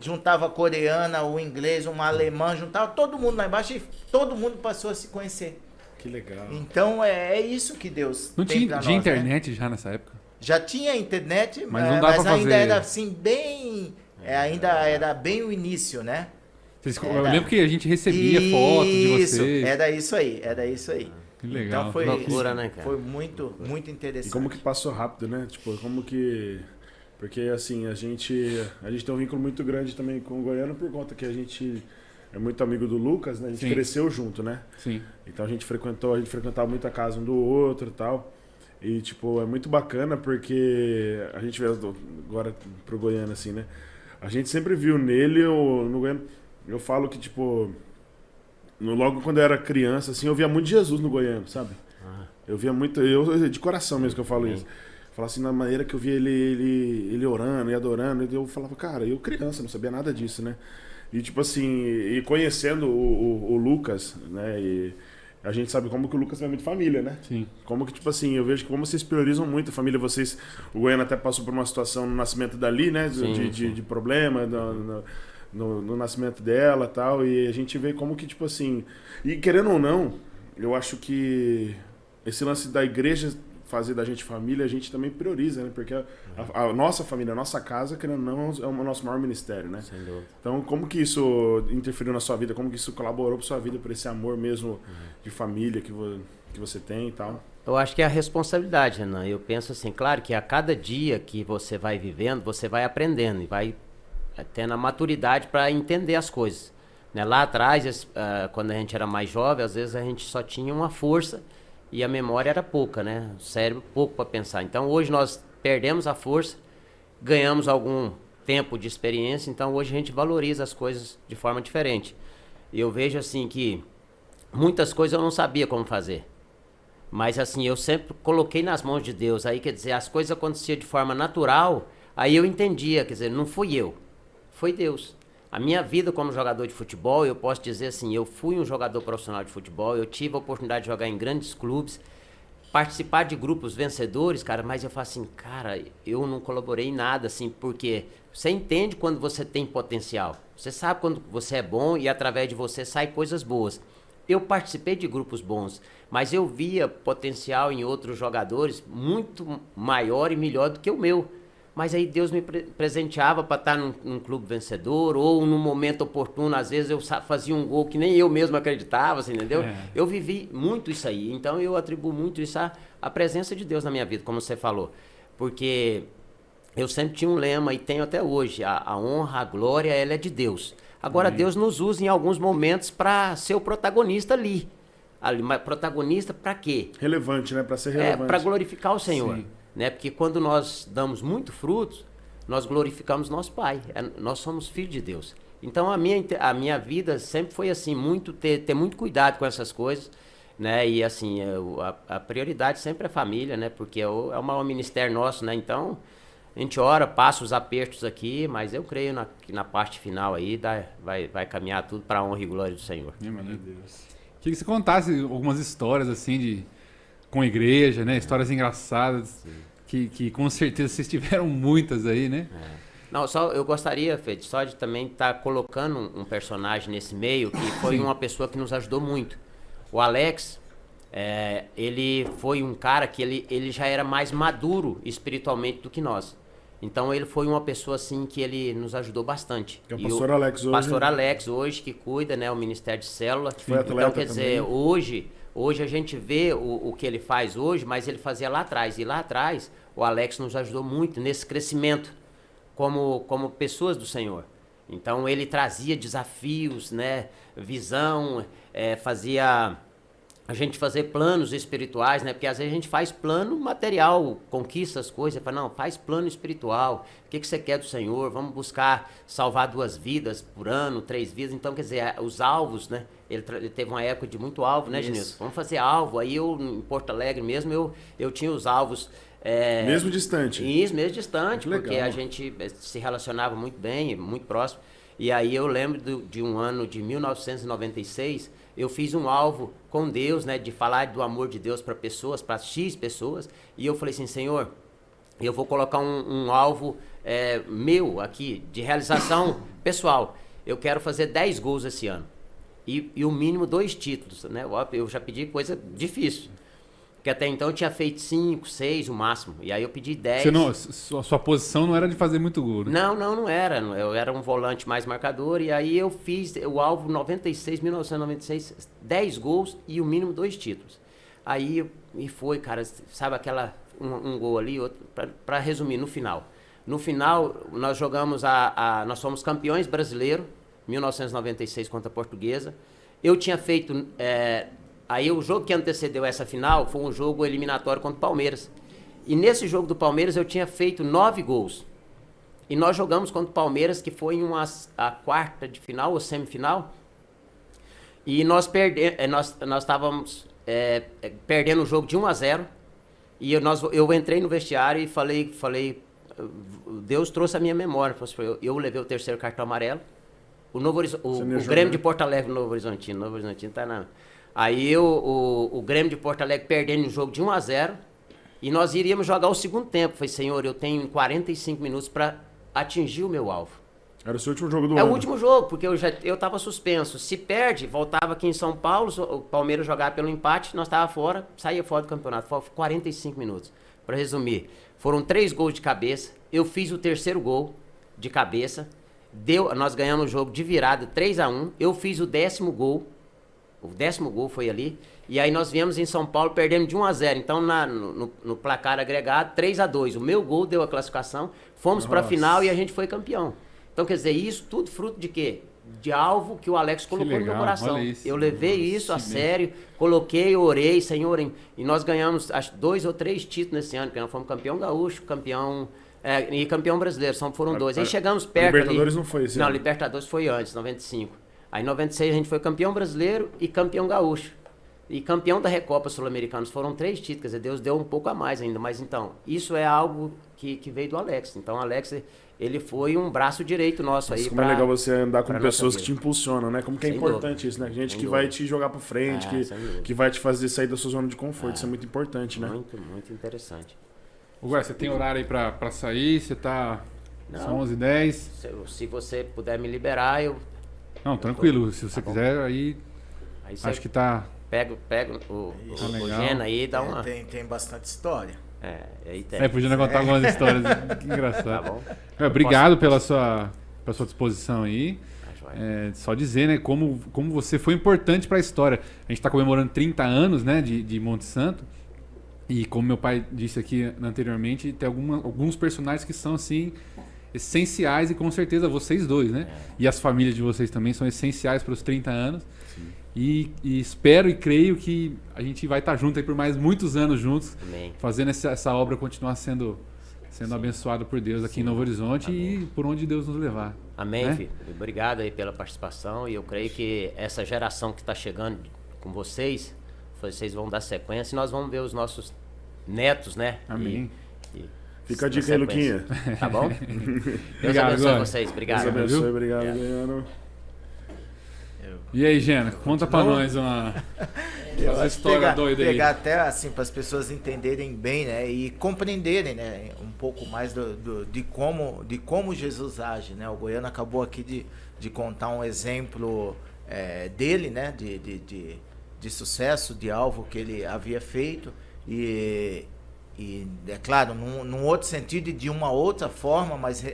Juntava a coreana, o inglês, uma alemã, juntava todo mundo lá embaixo e todo mundo passou a se conhecer. Que legal. Então é isso que Deus Não tem tinha pra nós, internet né? já nessa época? Já tinha internet, Mas não dava mas pra ainda fazer. era assim bem, ainda era bem o início, né? Eu lembro que a gente recebia fotos de vocês. Era isso aí. Que legal. Então foi Loucura, né, cara? Foi muito interessante. E como que passou rápido, né? Tipo, como que... Porque, assim, a gente tem um vínculo muito grande também com o Goiano por conta que a gente é muito amigo do Lucas, né? A gente cresceu junto, né? Sim. Então a gente frequentava muito a casa um do outro e tal. E, tipo, é muito bacana porque a gente vê agora pro Goiano, assim, né? A gente sempre viu nele, no Goiano, eu falo que, tipo, logo quando eu era criança, assim, eu via muito Jesus no Goiano, sabe? Eu via muito, de coração mesmo que eu falo isso. Falar assim, na maneira que eu via ele orando e adorando, eu falava, cara, eu criança, não sabia nada disso, né? E tipo assim, e conhecendo o Lucas, né? E a gente sabe como que o Lucas é muito família, né? Sim. Como que, tipo assim, eu vejo que como vocês priorizam muito a família, vocês... O Goiano até passou por uma situação no nascimento dali, né? De problema, no nascimento dela e tal, e a gente vê como que, tipo assim... E querendo ou não, eu acho que esse lance da igreja fazer da gente família, a gente também prioriza, né? Porque a nossa família, a nossa casa, querendo ou não, é o nosso maior ministério, né? Sem dúvida. Então, como que isso interferiu na sua vida? Como que isso colaborou para sua vida, por esse amor mesmo de família que você tem e tal? Eu acho que é a responsabilidade, Renan. Eu penso assim, claro que a cada dia que você vai vivendo, você vai aprendendo e vai tendo a maturidade para entender as coisas. Né? Lá atrás, quando a gente era mais jovem, às vezes a gente só tinha uma força e a memória era pouca, né? O cérebro pouco para pensar. Então hoje nós perdemos a força, ganhamos algum tempo de experiência, então hoje a gente valoriza as coisas de forma diferente. E eu vejo assim que muitas coisas eu não sabia como fazer. Mas assim, eu sempre coloquei nas mãos de Deus. Aí, quer dizer, as coisas aconteciam de forma natural, aí eu entendia, quer dizer, não fui eu, foi Deus. A minha vida como jogador de futebol, eu posso dizer assim, eu fui um jogador profissional de futebol, eu tive a oportunidade de jogar em grandes clubes, participar de grupos vencedores, cara, mas eu falo assim, cara, eu não colaborei em nada, assim, porque você entende quando você tem potencial, você sabe quando você é bom e através de você saem coisas boas. Eu participei de grupos bons, mas eu via potencial em outros jogadores muito maior e melhor do que o meu. Mas aí Deus me presenteava para estar num clube vencedor, ou num momento oportuno, às vezes eu fazia um gol que nem eu mesmo acreditava, assim, entendeu? Eu vivi muito isso aí, então eu atribuo muito isso à presença de Deus na minha vida, como você falou. Porque eu sempre tinha um lema, e tenho até hoje, a honra, a glória, ela é de Deus. Agora Deus nos usa em alguns momentos para ser o protagonista ali. Mas protagonista para quê? Relevante, né? Para ser relevante. Para glorificar o Senhor. Sim. Né? Porque quando nós damos muito frutos, nós glorificamos nosso Pai. Nós somos filhos de Deus. Então a minha vida sempre foi assim, ter muito cuidado com essas coisas, né? E assim, a prioridade sempre é a família, né? Porque é o maior ministério nosso, né? Então a gente ora, passa os apertos aqui, mas eu creio que na parte final aí vai caminhar tudo para a honra e glória do Senhor. Meu Deus. Queria que você contasse algumas histórias assim com a igreja, né? Histórias engraçadas, que com certeza vocês tiveram muitas aí, né? Não, só eu gostaria, Fede, só de também estar colocando um personagem nesse meio, que foi uma pessoa que nos ajudou muito. O Alex, ele foi um cara que ele já era mais maduro espiritualmente do que nós. Então ele foi uma pessoa assim que ele nos ajudou bastante. É o pastor Alex hoje. Pastor Alex hoje que cuida, né, o Ministério de Célula. Foi atleta então quer dizer, também. hoje Hoje a gente vê o que ele faz hoje, mas ele fazia lá atrás. E lá atrás, o Alex nos ajudou muito nesse crescimento como pessoas do Senhor. Então ele trazia desafios, né? Visão, fazia a gente fazer planos espirituais, né? Porque às vezes a gente faz plano material, conquista as coisas, fala, não, faz plano espiritual. O que você quer do Senhor? Vamos buscar salvar 2 vidas por ano, 3 vidas. Então, quer dizer, os alvos, né? Ele teve uma época de muito alvo, né, Genilson? Vamos fazer alvo. Aí eu, em Porto Alegre mesmo, eu tinha os alvos. Mesmo distante? Isso, mesmo distante, Legal. porque a gente se relacionava muito bem, muito próximo. E aí eu lembro de um ano de 1996, eu fiz um alvo com Deus, né, de falar do amor de Deus para pessoas, para X pessoas, e eu falei assim, Senhor, eu vou colocar um alvo meu aqui, de realização pessoal. Eu quero fazer 10 gols esse ano. E o mínimo 2 títulos, né? Eu já pedi coisa difícil. Porque até então eu tinha feito 5, 6 o máximo. E aí eu pedi 10. Sua posição não era de fazer muito gol, né? Não era. Eu era um volante mais marcador. E aí eu fiz o alvo 1996, 10 gols e o mínimo 2 títulos. Aí e foi, cara, sabe aquela um gol ali, outro, para resumir, no final. No final, nós jogamos nós fomos campeões brasileiros, 1996 contra a Portuguesa. Eu tinha feito... Aí o jogo que antecedeu essa final foi um jogo eliminatório contra o Palmeiras. E nesse jogo do Palmeiras eu tinha feito 9 gols. E nós jogamos contra o Palmeiras, que foi a quarta de final ou semifinal. E nós estávamos perdendo o jogo de 1-0. E eu entrei no vestiário e falei, Deus trouxe a minha memória. Eu levei o 3º cartão amarelo. O Grêmio de Porto Alegre, Novo Horizontino tá na... Aí o Grêmio de Porto Alegre perdendo o jogo de 1-0 e nós iríamos jogar o segundo tempo. Falei, Senhor, eu tenho 45 minutos para atingir o meu alvo. Era o seu último jogo do ano? É o último jogo, porque eu estava suspenso. Se perde, voltava aqui em São Paulo, o Palmeiras jogava pelo empate, nós estávamos fora, saía fora do campeonato. Foi 45 minutos. Para resumir, foram 3 gols de cabeça, eu fiz o 3º gol de cabeça, nós ganhamos o jogo de virada 3-1, eu fiz o 10º gol. O 10º gol foi ali. E aí nós viemos em São Paulo perdendo de 1-0. Então, no placar agregado, 3-2. O meu gol deu a classificação. Fomos para a final e a gente foi campeão. Então, quer dizer, isso tudo fruto de quê? De alvo que o Alex colocou no meu coração. Eu levei isso a sério, coloquei, orei, Senhor. E nós ganhamos, acho, 2 ou 3 títulos nesse ano. Porque nós fomos campeão gaúcho, campeão... e campeão brasileiro. Foram 2. Aí chegamos perto Libertadores ali. Não foi esse Não, ano. Libertadores foi antes, 95. Aí em 96 a gente foi campeão brasileiro e campeão gaúcho. E campeão da Recopa Sul-Americanos. Foram 3 títulos, quer dizer, Deus deu um pouco a mais ainda. Mas então, isso é algo que veio do Alex. Então o Alex, ele foi um braço direito nosso aí. Como é legal você andar com pessoas que te vida. impulsionam, né? Como que é Sem importante dúvida. isso, né? Gente Sem que dúvida. vai te jogar pra frente, que vai te fazer sair da sua zona de conforto. Isso é muito importante, né? Muito, muito interessante. Agora, você tem horário aí pra sair? Você tá... Não. São 11h10. Se você puder me liberar, eu... Não, tranquilo. Se você quiser, aí você acho que tá... Pega o legal. Gena aí e dá uma... Tem bastante história. Aí tem. Podia contar algumas histórias. Que engraçado. Tá bom? Obrigado pela sua disposição aí. joia. Só dizer, né, como você foi importante para a história. A gente está comemorando 30 anos, né, de Monte Santo. E como meu pai disse aqui anteriormente, tem alguns personagens que são, assim, essenciais e com certeza vocês dois, né? E as famílias de vocês também são essenciais para os 30 anos. E espero e creio que a gente vai estar junto aí por mais muitos anos juntos, Amém. fazendo essa obra continuar sendo abençoada por Deus aqui em Novo Horizonte e por onde Deus nos levar. Amém, né? filho. Obrigado aí pela participação e eu creio que essa geração que está chegando com vocês vão dar sequência e nós vamos ver os nossos netos, né? Amém. Fica a dica aí, Luquinha. Tá bom? Deus Obrigado, abençoe agora. vocês. Obrigado. Deus abençoe, viu? obrigado, Adriano. E aí, Gena, conta pra nós uma história doida aí. Pegar até assim para as pessoas entenderem bem, né, e compreenderem, né, um pouco mais de como Jesus age, né? O Goiano acabou aqui de contar um exemplo dele, né, de sucesso, de alvo que ele havia feito e é claro, num outro sentido e de uma outra forma, mas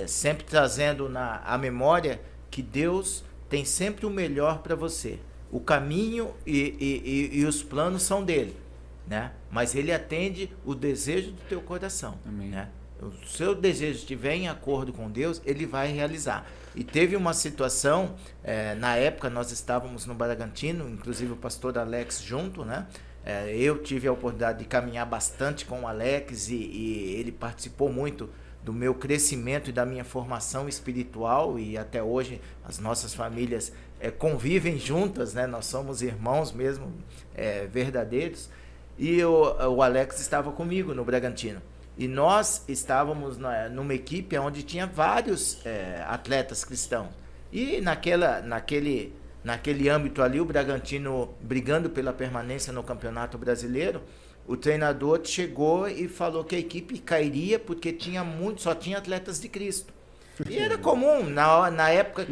sempre trazendo à memória que Deus tem sempre o melhor para você. o caminho e os planos são dele, né? Mas ele atende o desejo do teu coração, né? O seu desejo estiver em acordo com Deus, ele vai realizar. E teve uma situação, na época nós estávamos no Bragantino, inclusive o pastor Alex junto, né? Eu tive a oportunidade de caminhar bastante com o Alex e ele participou muito do meu crescimento e da minha formação espiritual, e até hoje as nossas famílias convivem juntas, né? Nós somos irmãos mesmo, verdadeiros. E o Alex estava comigo no Bragantino. E nós estávamos numa equipe onde tinha vários atletas cristãos. E naquele âmbito ali, o Bragantino brigando pela permanência no Campeonato Brasileiro, o treinador chegou e falou que a equipe cairia porque só tinha atletas de Cristo. E era comum, na época que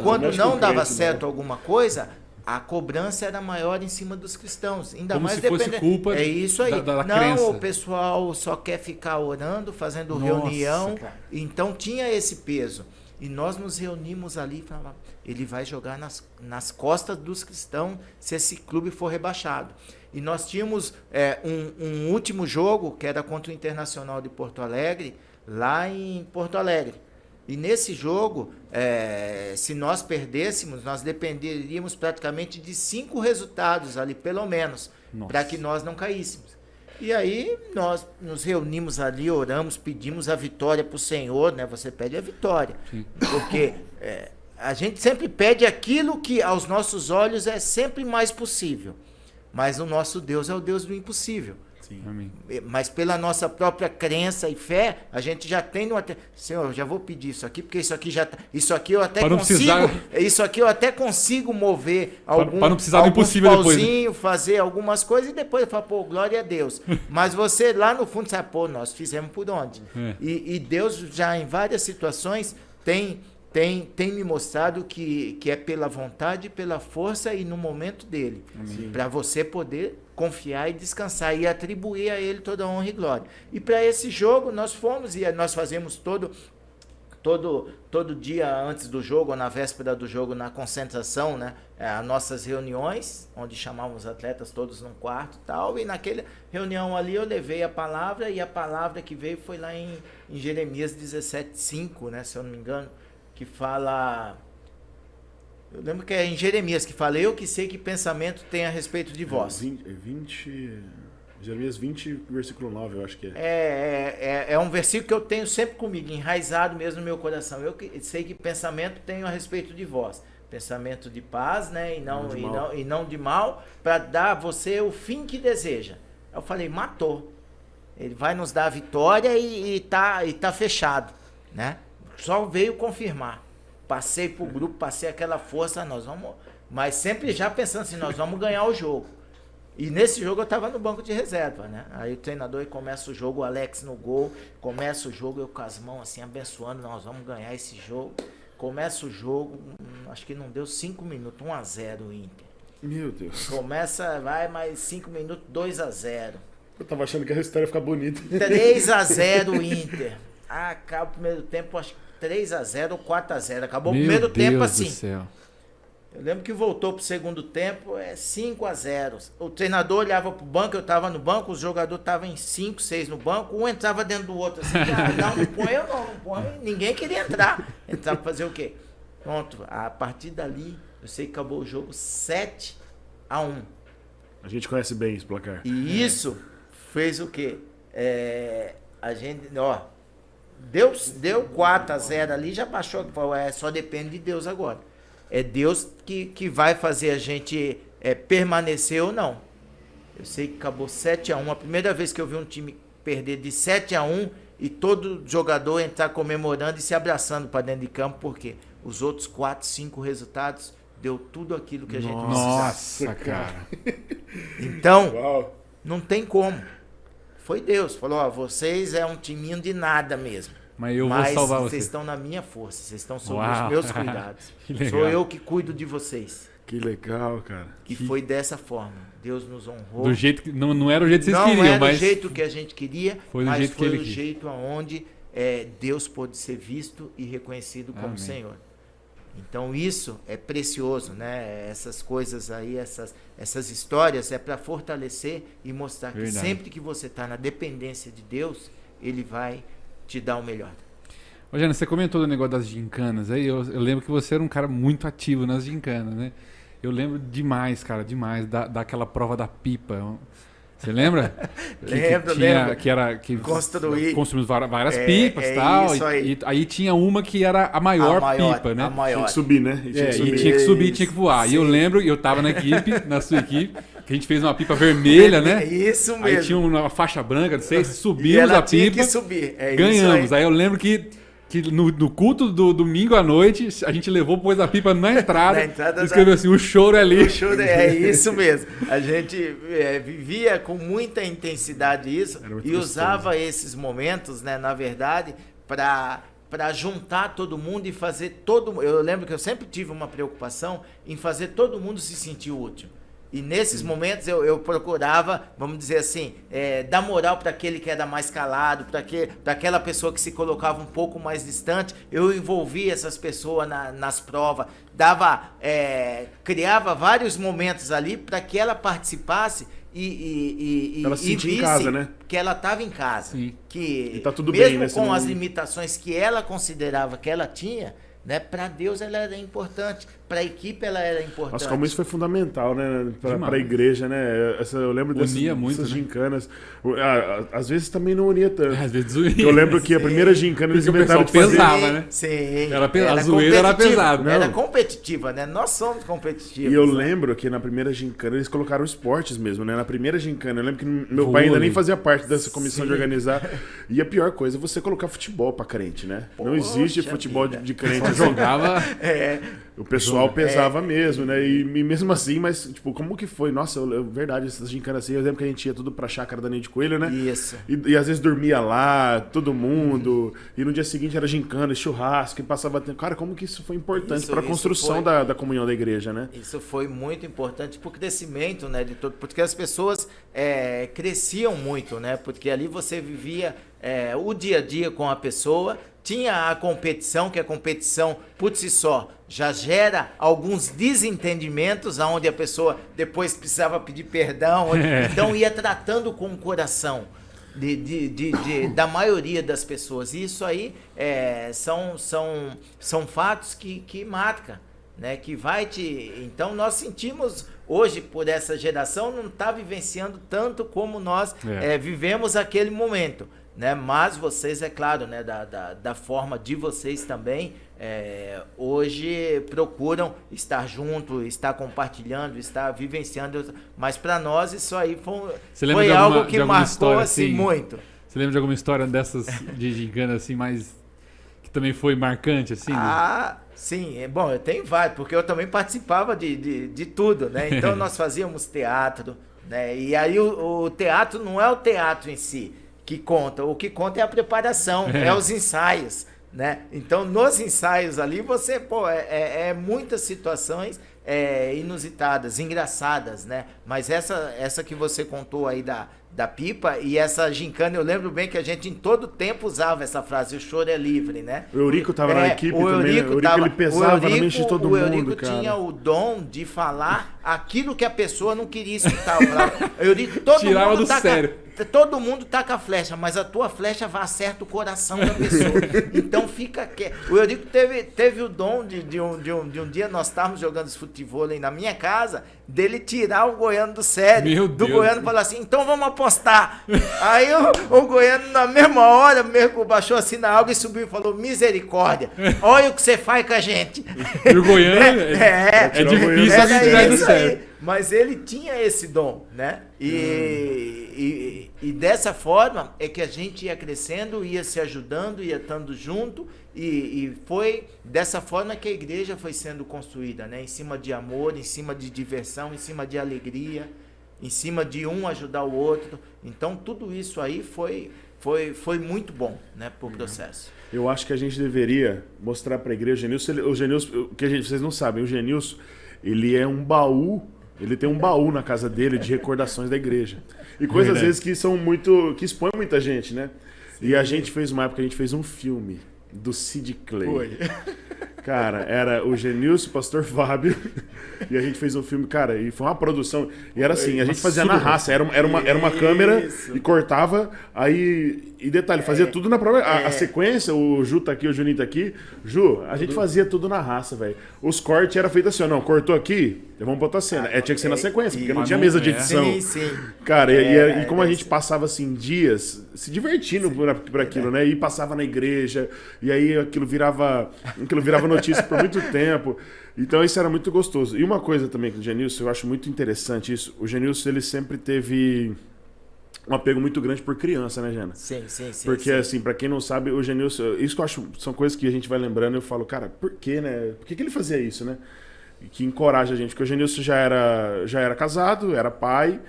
quando não dava certo alguma coisa, a cobrança era maior em cima dos cristãos. Ainda como mais se fosse culpa é isso aí. Da não, crença. O pessoal só quer ficar orando, fazendo reunião. Cara. Então tinha esse peso. E nós nos reunimos ali e falávamos, ele vai jogar nas costas dos cristãos se esse clube for rebaixado. E nós tínhamos um último jogo, que era contra o Internacional de Porto Alegre, lá em Porto Alegre. E nesse jogo, se nós perdêssemos, nós dependeríamos praticamente de 5 resultados ali, pelo menos, para que nós não caíssemos. E aí nós nos reunimos ali, oramos, pedimos a vitória para o Senhor, né? Você pede a vitória. Sim. Porque a gente sempre pede aquilo que aos nossos olhos é sempre mais possível. Mas o nosso Deus é o Deus do impossível. Sim. Amém. Mas pela nossa própria crença e fé, a gente já tem Senhor, eu já vou pedir isso aqui, porque isso aqui eu até consigo mover algum pauzinho, fazer algumas coisas e depois eu falo, glória a Deus. Mas você lá no fundo sabe, nós fizemos por onde? E Deus já em várias situações tem me mostrado que é pela vontade, pela força e no momento dele, para você poder confiar e descansar e atribuir a ele toda a honra e glória. E para esse jogo nós fomos e nós fazemos todo dia antes do jogo ou na véspera do jogo na concentração, né? As nossas reuniões, onde chamávamos os atletas todos num quarto e tal, e naquela reunião ali eu levei a palavra e a palavra que veio foi lá em Jeremias 17:5, né? Se eu não me engano, que fala... Eu lembro que é em Jeremias que fala, eu que sei que pensamento tem a respeito de vós. Jeremias 20, versículo 9, eu acho que é um versículo que eu tenho sempre comigo, enraizado mesmo no meu coração. Eu que sei que pensamento tenho a respeito de vós. Pensamento de paz, né? E não de mal, para dar a você o fim que deseja. Eu falei, matou. Ele vai nos dar a vitória e tá fechado, né? Só veio confirmar. Passei pro grupo, passei aquela força, nós vamos... Mas sempre já pensando assim, nós vamos ganhar o jogo. E nesse jogo eu tava no banco de reserva, né? Aí o treinador começa o jogo, o Alex no gol, começa o jogo, eu com as mãos assim, abençoando, nós vamos ganhar esse jogo. Começa o jogo, acho que não deu 5 minutos, 1-0 o Inter. Meu Deus. Começa, vai mais 5 minutos, 2-0. Eu tava achando que a história ia ficar bonita. 3-0 o Inter. Acaba o primeiro tempo, acho que 3-0 ou 4-0. Acabou o primeiro tempo assim. Eu lembro que voltou pro segundo tempo, 5-0. O treinador olhava pro banco, eu tava no banco, os jogadores estavam em 5, 6 no banco, um entrava dentro do outro assim, não põe, eu não põe, ninguém queria entrar. Entrava pra fazer o quê? Pronto, a partir dali, eu sei que acabou o jogo 7-1. A gente conhece bem esse placar. E isso fez o quê? A gente, deu 4-0 ali, já baixou, só depende de Deus agora. É Deus que vai fazer a gente permanecer ou não. Eu sei que acabou 7-1. A primeira vez que eu vi um time perder de 7-1 e todo jogador entrar comemorando e se abraçando para dentro de campo, porque os outros 4, 5 resultados deu tudo aquilo que a gente precisava. Nossa, cara. Então, não tem como. Foi Deus. Falou, vocês é um timinho de nada mesmo. Mas eu vou salvar vocês estão na minha força, vocês estão sob os meus cuidados. Sou eu que cuido de vocês. Que legal, cara. E foi dessa forma. Deus nos honrou. Do jeito que não era o jeito que vocês queriam, mas... Não era o jeito que a gente queria, foi mas jeito foi o jeito aonde Deus pôde ser visto e reconhecido como Senhor. Então isso é precioso, né? Essas coisas aí, essas histórias é para fortalecer e mostrar que sempre que você está na dependência de Deus, Ele vai te dar o melhor. Ô, Jana, você comentou do negócio das gincanas aí, eu lembro que você era um cara muito ativo nas gincanas, né? Eu lembro demais, cara, demais, daquela prova da pipa. Você lembra? Lembro. Que construímos várias pipas e tal. E aí tinha uma que era a maior pipa, né? A maior. Tinha que subir, né? E tinha que subir, tinha que voar. Sim. E eu lembro, eu tava na equipe, na sua equipe, que a gente fez uma pipa vermelha, né? Isso mesmo. Aí tinha uma faixa branca, não sei, subimos a pipa. Tinha que subir. Ganhamos. Aí eu lembro que no culto do domingo à noite, a gente levou, pôs a pipa na entrada e escreveu assim, o choro é ali. O choro é isso mesmo. A gente vivia com muita intensidade isso e usava esses momentos, né, na verdade, para juntar todo mundo e fazer Eu lembro que eu sempre tive uma preocupação em fazer todo mundo se sentir útil. E nesses momentos eu procurava, vamos dizer assim, dar moral para aquele que era mais calado, para aquela pessoa que se colocava um pouco mais distante. Eu envolvia essas pessoas nas provas, criava vários momentos ali para que ela participasse e ela se sentia visse em casa, né? Que ela estava em casa. Sim. Que e tá tudo mesmo bem, né? com as limitações que ela considerava que ela tinha, né, para Deus ela era importante, para a equipe ela era importante. Nossa, como isso foi fundamental, né, para a igreja, né? Eu lembro dessas gincanas. Às vezes tambes não unia tanto. Às vezes unia. Eu lembro que a primeira gincana eles inventaram de fazer. Pesava, né? Sim. A zoeira era pesada. Era competitiva, né? Nós somos competitivos. E eu né? lembro que na primeira gincana eles colocaram esportes mesmo, né? Na primeira gincana, eu lembro que meu pai ainda nem fazia parte dessa comissão de organizar. E a pior coisa é você colocar futebol para crente, né? Não existe futebol de crente. Jogava. O pessoal pesava mesmo, né? E mesmo assim, mas, tipo, como que foi? Nossa, verdade, essas gincanas assim, eu lembro que a gente ia tudo pra chácara da Ninho de Coelho, né? Isso. E às vezes dormia lá, todo mundo, e no dia seguinte era gincana, churrasco, e passava tempo. Cara, como que isso foi importante pra construção da comunhão da igreja, né? Isso foi muito importante pro crescimento, né, de todo, porque as pessoas cresciam muito, né? Porque ali você vivia o dia a dia com a pessoa. Tinha a competição, que a competição, por si só, já gera alguns desentendimentos, onde a pessoa depois precisava pedir perdão. Então, ia tratando com o coração da maioria das pessoas. E isso aí são fatos que marcam, né? Que vai te... Então, nós sentimos... Hoje, por essa geração, não está vivenciando tanto como nós vivemos aquele momento. Né? Mas vocês, é claro, né, da forma de vocês também, hoje procuram estar junto, estar compartilhando, estar vivenciando. Mas para nós isso aí foi algo que marcou assim, muito. Você lembra de alguma história dessas de gincana assim, mais que também foi marcante assim? Sim, bom, eu tenho vários, porque eu também participava de tudo, né? Então nós fazíamos teatro, né? E aí o teatro não é o teatro em si que conta, o que conta é a preparação, os ensaios, né? Então, nos ensaios ali, você, muitas situações inusitadas, engraçadas, né? Mas essa que você contou aí da pipa e essa gincana, eu lembro bem que a gente em todo tempo usava essa frase, o choro é livre, né? O Eurico tava na equipe também, né? O Eurico ele pesava na mente de todo mundo, cara. O Eurico tinha o dom de falar aquilo que a pessoa não queria escutar. O Eurico, todo tirava mundo do sério. Todo mundo taca a flecha, mas a tua flecha vai acerta o coração da pessoa. Então fica quieto. O Eurico teve o dom de um dia nós estávamos jogando futebol aí na minha casa, dele tirar o goiano do sério. Meu Deus. Do goiano falar assim, então vamos apostar. Aí o goiano na mesma hora baixou assim na água e subiu e falou, misericórdia, olha o que você faz com a gente. E o goiano é difícil a gente tirar do sério. Mas ele tinha esse dom, né? E dessa forma é que a gente ia crescendo, ia se ajudando, ia estando junto, e foi dessa forma que a igreja foi sendo construída, né? Em cima de amor, em cima de diversão, em cima de alegria, em cima de um ajudar o outro. Então tudo isso aí foi muito bom, né, pro processo. Eu acho que a gente deveria mostrar para a igreja, o Genilson, vocês não sabem, o Genilson, ele é um baú. Ele tem um baú na casa dele de recordações da igreja. E coisas, às vezes, que expõem muita gente, né? Sim. E a gente fez uma época, a gente fez um filme do Sid Clay. Cara, era o Genilson, o Pastor Fábio, e a gente fez um filme, cara, e foi uma produção, e era assim, a gente fazia na raça, era uma câmera e cortava, aí, e detalhe, fazia tudo na própria, a sequência, o Ju tá aqui, o Juninho tá aqui, Ju, a gente fazia tudo na raça, velho. Os cortes era feito assim, ó, não, cortou aqui, vamos botar a cena, tinha que ser na sequência, porque não tinha mesa de edição. Sim, sim. Cara, e como a gente passava, assim, dias se divertindo por aquilo, né, e passava na igreja, e aí aquilo virava notícia por muito tempo. Então isso era muito gostoso. E uma coisa também que o Genilson, eu acho muito interessante isso. O Genilson, ele sempre teve um apego muito grande por criança, né, Jana? Sim. Porque, assim, pra quem não sabe, o Genilson... Isso que eu acho... São coisas que a gente vai lembrando e eu falo, cara, por quê, né? Por que ele fazia isso, né? E que encoraja a gente. Porque o Genilson já era casado, era pai.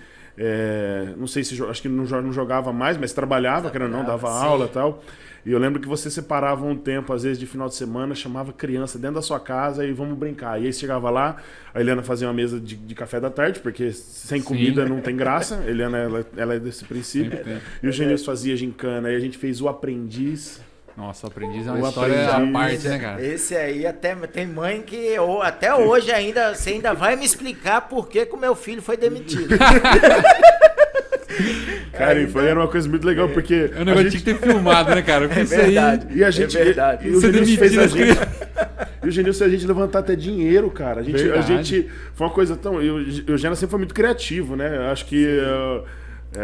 Não sei se... Acho que não jogava mais, mas trabalhava, querendo ou não, dava aula e tal. E eu lembro que você separava um tempo, às vezes, de final de semana, chamava criança dentro da sua casa e vamos brincar. E aí você chegava lá, a Eliana fazia uma mesa de café da tarde, porque sem comida não tem graça. A Eliana, ela é desse princípio. E o Genilson fazia gincana. Aí a gente fez O Aprendiz. Nossa, o Aprendiz é uma história à parte, né, cara? Esse aí até tem mãe que até hoje você ainda vai me explicar por que o meu filho foi demitido. Cara, era uma coisa muito legal, porque... É um negócio que tinha que ter filmado, né, cara? É verdade. E a gente... É verdade. E o Genilson fez a gente... E o Genilson fez a gente levantar até dinheiro, cara. A gente foi uma coisa tão... E o Gena sempre foi muito criativo, né? Eu acho que...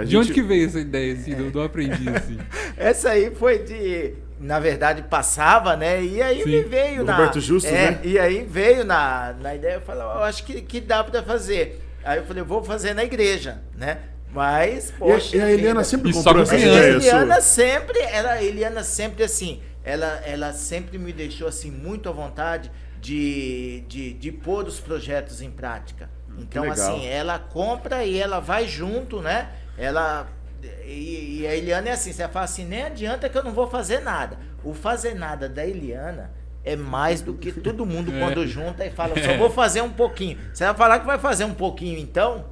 De onde que veio essa ideia, assim, do Aprendiz, assim? Essa aí foi de... Na verdade, passava, né? E aí me veio na... Roberto Justo, né? E aí veio na ideia, eu falei, eu acho que dá pra fazer. Aí eu falei, vou fazer na igreja, né? Mas, poxa... E a Eliana sempre E comprou só essa com ideia A Eliana sempre assim, ela sempre me deixou assim muito à vontade de pôr os projetos em prática. Então, assim, ela compra e ela vai junto, né? E a Eliana é assim, você fala assim, nem adianta que eu não vou fazer nada. O fazer nada da Eliana é mais do que todo mundo quando junta e fala, só vou fazer um pouquinho. Você vai falar que vai fazer um pouquinho, então,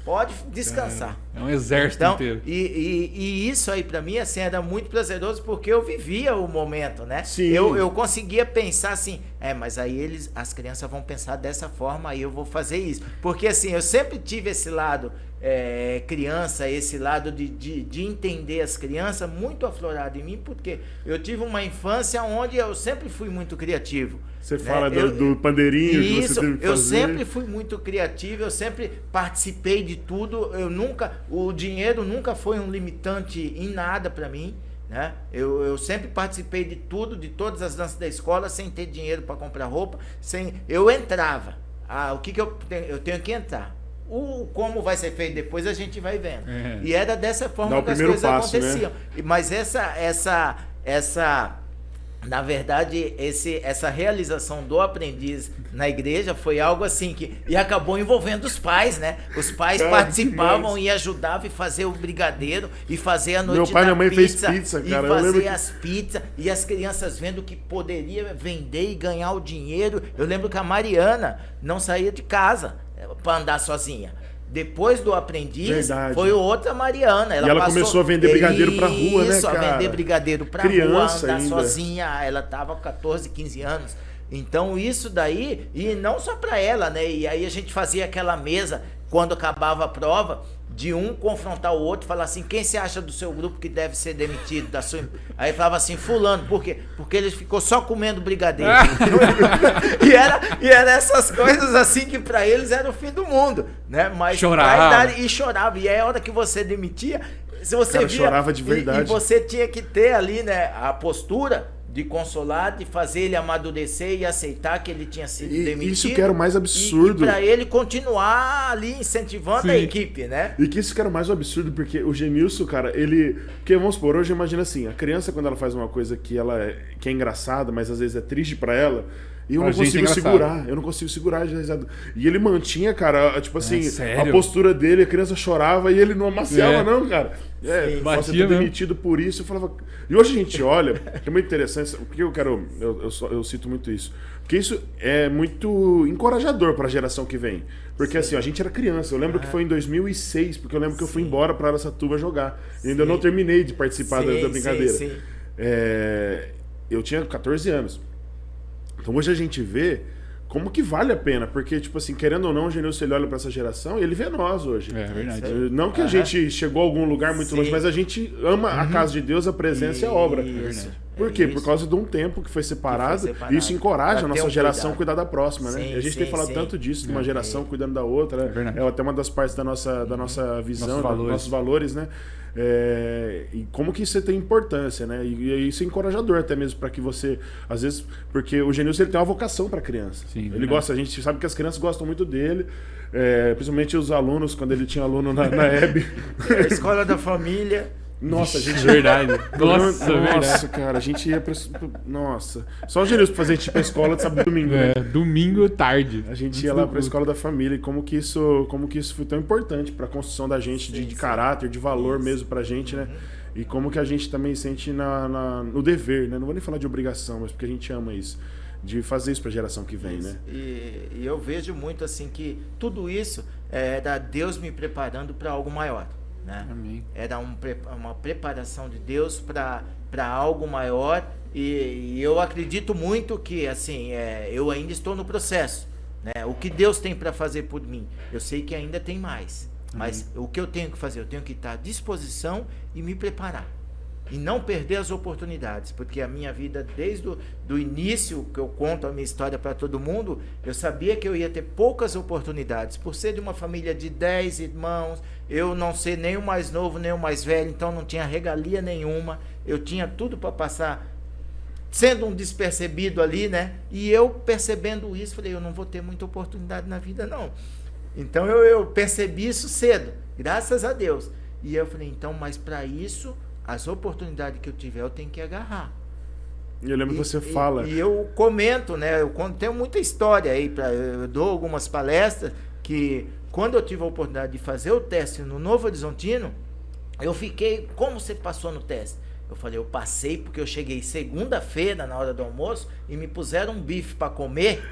pode descansar. É um exército inteiro. E isso aí pra mim, assim, era muito prazeroso porque eu vivia o momento, né? Sim. Eu conseguia pensar assim, mas aí as crianças vão pensar dessa forma, aí eu vou fazer isso. Porque assim, eu sempre tive esse lado criança, esse lado de entender as crianças muito aflorado em mim, porque eu tive uma infância onde eu sempre fui muito criativo. Você fala do pandeirinho que você teve que fazer. Eu sempre fui muito criativo, eu sempre participei de tudo, o dinheiro nunca foi um limitante em nada para mim, né? Eu sempre participei de tudo, de todas as danças da escola, sem ter dinheiro para comprar roupa, eu entrava. O que eu tenho que entrar? Como vai ser feito depois a gente vai vendo. E era dessa forma que as coisas aconteciam. Né? Mas na verdade, essa realização do Aprendiz na igreja foi algo assim e acabou envolvendo os pais, né? Os pais participavam e ajudavam e fazer o brigadeiro e fazer a noite Meu pai e minha mãe fez pizza, pizza, cara. E fazer as pizzas e as crianças vendo que poderia vender e ganhar o dinheiro. Eu lembro que a Mariana não saía de casa para andar sozinha. Depois do Aprendiz, foi outra Mariana. Ela começou a vender brigadeiro pra rua, né, cara? A vender brigadeiro pra rua, andar sozinha. Ela tava com 14, 15 anos. Então, isso daí, e não só pra ela, né? E aí a gente fazia aquela mesa, quando acabava a prova, de um confrontar o outro, falar assim, quem você acha do seu grupo que deve ser demitido? Aí falava assim, fulano, por quê? Porque ele ficou só comendo brigadeiro. e era essas coisas assim que pra eles era o fim do mundo, né? Mas chorava. E chorava. E aí a hora que você demitia, se você cara, via, chorava de verdade. E você tinha que ter ali, né, a postura de consolar, de fazer ele amadurecer e aceitar que ele tinha sido demitido. Isso que era o mais absurdo. E pra ele continuar ali incentivando a equipe, né? E que isso que era o mais absurdo, porque o Genilson, cara, porque vamos supor, hoje imagina assim, a criança quando ela faz uma coisa que é engraçada, mas às vezes é triste pra ela, e eu não consigo segurar de risada. E ele mantinha, cara, tipo assim, a postura dele, a criança chorava e ele não amaciava, não, cara. Você tá demitido por isso. Eu falava. E hoje a gente olha, que é muito interessante, porque eu cito muito isso. Porque isso é muito encorajador pra geração que vem. Porque assim, a gente era criança. Eu lembro que foi em 2006, porque eu lembro que eu fui embora pra Araçatuba jogar. E ainda não terminei de participar da brincadeira. Eu tinha 14 anos. Então hoje a gente vê como que vale a pena, porque, tipo assim, querendo ou não, o Genilson, ele olha pra essa geração e ele vê nós hoje. É verdade. Não que a gente chegou a algum lugar muito longe, mas a gente ama a casa de Deus, a presença e a obra. Por quê? Por causa de um tempo que foi separado, e isso encoraja a nossa geração a cuidar da próxima, né? E a gente tem falado tanto disso, de uma geração cuidando da outra, né? É até uma das partes da nossa visão, dos nossos valores, né? E como que isso tem importância, né? E isso é encorajador até mesmo para que você, às vezes, porque o Genilson, ele tem uma vocação para criança. Sim, ele gosta, a gente sabe que as crianças gostam muito dele, principalmente os alunos, quando ele tinha aluno na EB. A escola da família. Nossa, a gente... Verdade. Nossa, cara, a gente ia pra... Nossa. Só o Genilson pra fazer a gente ir pra escola de sábado e domingo, né? Domingo tarde. A gente ia lá pra escola da família e como que isso foi tão importante pra construção da gente, de caráter, de valor mesmo pra gente, né? E como que a gente também sente no dever, né? Não vou nem falar de obrigação, mas porque a gente ama isso. De fazer isso pra geração que vem, né? E eu vejo muito assim que tudo isso era Deus me preparando para algo maior. Né? Era uma preparação de Deus para algo maior e eu acredito muito que assim eu ainda estou no processo, né? O que Deus tem para fazer por mim, eu sei que ainda tem mais, mas o que eu tenho que fazer, eu tenho que estar à disposição e me preparar e não perder as oportunidades, porque a minha vida desde do início que eu conto a minha história para todo mundo, eu sabia que eu ia ter poucas oportunidades, por ser de uma família de 10 irmãos, eu não ser nem o mais novo nem o mais velho, então não tinha regalia nenhuma, eu tinha tudo para passar sendo um despercebido ali, né? E eu percebendo isso, falei, eu não vou ter muita oportunidade na vida não. Então eu percebi isso cedo, graças a Deus. E eu falei, então, mas para isso as oportunidades que eu tiver, eu tenho que agarrar. Eu lembro que você fala. E eu comento, né? Tenho muita história aí, eu dou algumas palestras que quando eu tive a oportunidade de fazer o teste no Novo Horizontino, eu fiquei, como você passou no teste? Eu falei, eu passei porque eu cheguei segunda-feira na hora do almoço e me puseram um bife para comer.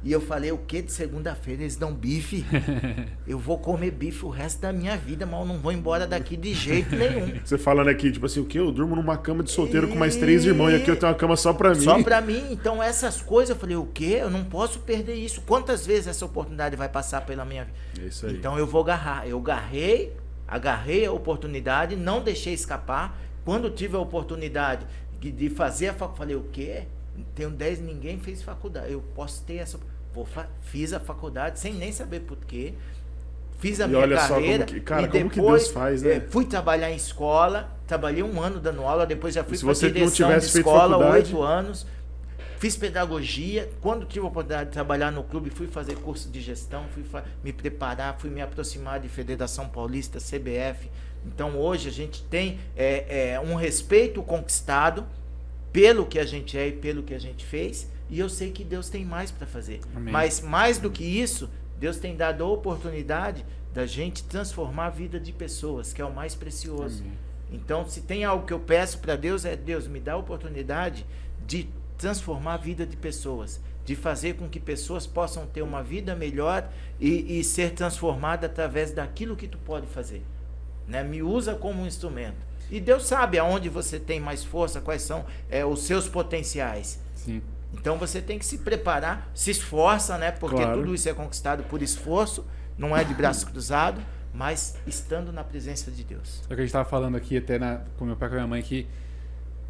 E eu falei, o que de segunda-feira eles dão bife? Eu vou comer bife o resto da minha vida, mas eu não vou embora daqui de jeito nenhum. Você falando aqui, tipo assim, o quê? Eu durmo numa cama de solteiro com mais 3 irmãos e aqui eu tenho uma cama só pra mim. Só pra mim. Então essas coisas, eu falei, o quê? Eu não posso perder isso. Quantas vezes essa oportunidade vai passar pela minha vida? É isso aí. Então eu vou agarrar. Eu agarrei a oportunidade, não deixei escapar. Quando tive a oportunidade de fazer a faculdade, falei, o quê? Tenho 10, ninguém fez faculdade. Eu posso ter essa... Fiz a faculdade sem nem saber por quê. Fiz a minha carreira. Como que Deus faz, né? Fui trabalhar em escola. Trabalhei 1 ano dando aula. Depois já fui para direção de feito escola, faculdade... 8 anos. Fiz pedagogia. Quando tive a oportunidade de trabalhar no clube, fui fazer curso de gestão. Fui me preparar. Fui me aproximar de Federação Paulista, CBF. Então hoje a gente tem um respeito conquistado pelo que a gente é e pelo que a gente fez. E eu sei que Deus tem mais para fazer. Amém. Mas mais do que isso, Deus tem dado a oportunidade da gente transformar a vida de pessoas, que é o mais precioso. Amém. Então, se tem algo que eu peço para Deus, Deus me dá a oportunidade de transformar a vida de pessoas, de fazer com que pessoas possam ter uma vida melhor e ser transformada através daquilo que tu pode fazer. Né? Me usa como um instrumento. E Deus sabe aonde você tem mais força, quais são os seus potenciais. Sim. Então você tem que se preparar, se esforça, né? Porque tudo isso é conquistado por esforço, não é de braço cruzado, mas estando na presença de Deus. É o que a gente estava falando aqui até com meu pai e com a minha mãe, que,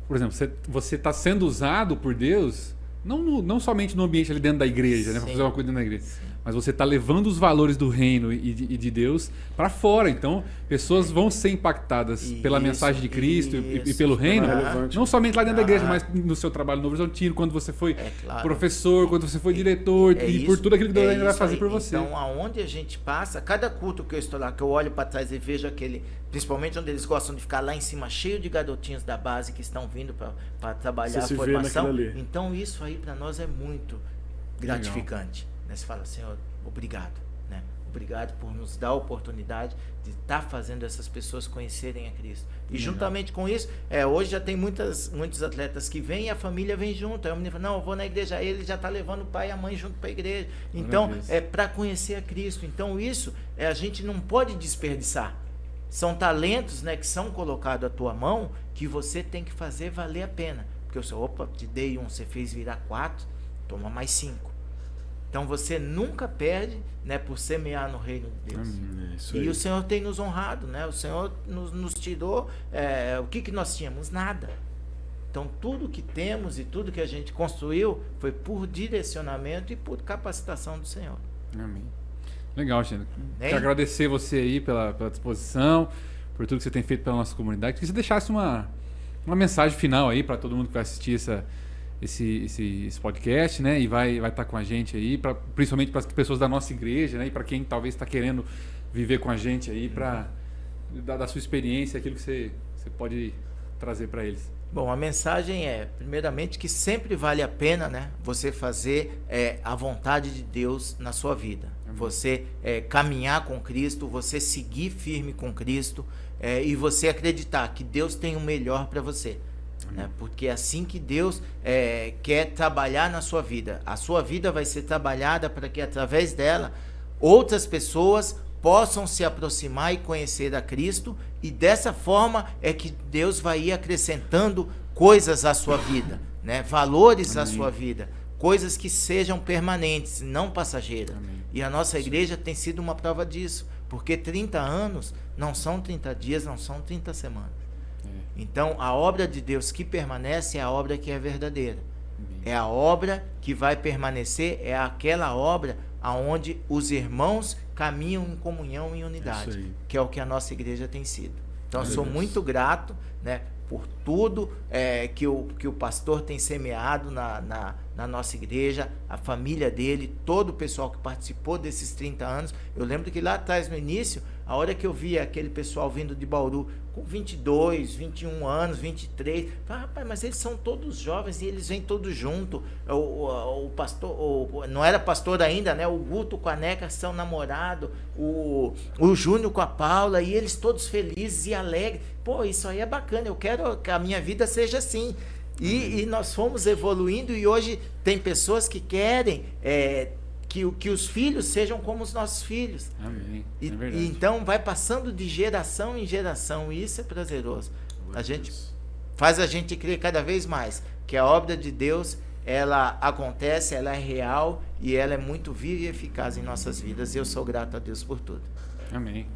por exemplo, você está sendo usado por Deus, não somente no ambiente ali dentro da igreja, né? Para fazer uma coisa dentro da igreja. Sim. Mas você está levando os valores do reino e de Deus para fora. Então, pessoas vão ser impactadas pela mensagem de Cristo e pelo reino. Não somente lá dentro da igreja, mas no seu trabalho no Novo Horizontino, quando você foi professor, quando você foi diretor, e por tudo aquilo que Deus ainda vai fazer por você. Então, aonde a gente passa, cada culto que eu estou lá, que eu olho para trás e vejo aquele, principalmente onde eles gostam de ficar lá em cima, cheio de garotinhos da base que estão vindo para trabalhar a formação. Então, isso aí para nós é muito gratificante. Você fala, Senhor, obrigado, né? Obrigado por nos dar a oportunidade de estar fazendo essas pessoas conhecerem a Cristo. E juntamente com isso, hoje já tem muitos atletas que vêm e a família vem junto. Aí o menino fala, não, eu vou na igreja. Aí ele já está levando o pai e a mãe junto para a igreja. Então, é para conhecer a Cristo. Então, isso a gente não pode desperdiçar. São talentos, né, que são colocados à tua mão que você tem que fazer valer a pena. Porque eu sou, opa, te dei 1, você fez virar 4. toma mais 5. Então você nunca perde, né, por semear no reino de Deus. Isso E aí. o Senhor tem nos honrado, né? O Senhor nos tirou, o que nós tínhamos? Nada. Então tudo que temos e tudo que a gente construiu foi por direcionamento e por capacitação do Senhor. Amém. Legal, Xena. Bem? Quero agradecer você aí pela disposição, por tudo que você tem feito pela nossa comunidade. Queria que você deixasse uma mensagem final aí para todo mundo que vai assistir esse podcast, né? E vai estar com a gente aí, principalmente para as pessoas da nossa igreja, né? E para quem talvez está querendo viver com a gente aí, para da sua experiência, aquilo que você pode trazer para eles. Bom, a mensagem é, primeiramente, que sempre vale a pena, né, você fazer a vontade de Deus na sua vida. Amém. Você caminhar com Cristo, você seguir firme com Cristo e você acreditar que Deus tem o melhor para você. Né? Porque é assim que Deus quer trabalhar na sua vida. A sua vida vai ser trabalhada para que, através dela, outras pessoas possam se aproximar e conhecer a Cristo, e dessa forma é que Deus vai ir acrescentando coisas à sua vida, né? Valores à sua vida, coisas que sejam permanentes, não passageiras. Amém. E a nossa igreja tem sido uma prova disso, porque 30 anos não são 30 dias, não são 30 semanas. Então, a obra de Deus que permanece é a obra que é verdadeira. É a obra que vai permanecer, é aquela obra aonde os irmãos caminham em comunhão e unidade, que é o que a nossa igreja tem sido. Então, eu sou muito grato, né, por tudo que o pastor tem semeado na nossa igreja, a família dele, todo o pessoal que participou desses 30 anos. Eu lembro que lá atrás, no início, a hora que eu via aquele pessoal vindo de Bauru com 22, 21 anos, 23, eu falei, rapaz, mas eles são todos jovens e eles vêm todos juntos. O pastor, não era pastor ainda, né? O Guto com a Neca são namorados, o Júnior com a Paula, e eles todos felizes e alegres. Pô, isso aí é bacana, eu quero que a minha vida seja assim. E nós fomos evoluindo, e hoje tem pessoas que querem que os filhos sejam como os nossos filhos. Amém. E então vai passando de geração em geração, e isso é prazeroso. Faz a gente crer cada vez mais que a obra de Deus, ela acontece, ela é real e ela é muito viva e eficaz em nossas vidas. E eu sou grato a Deus por tudo. Amém.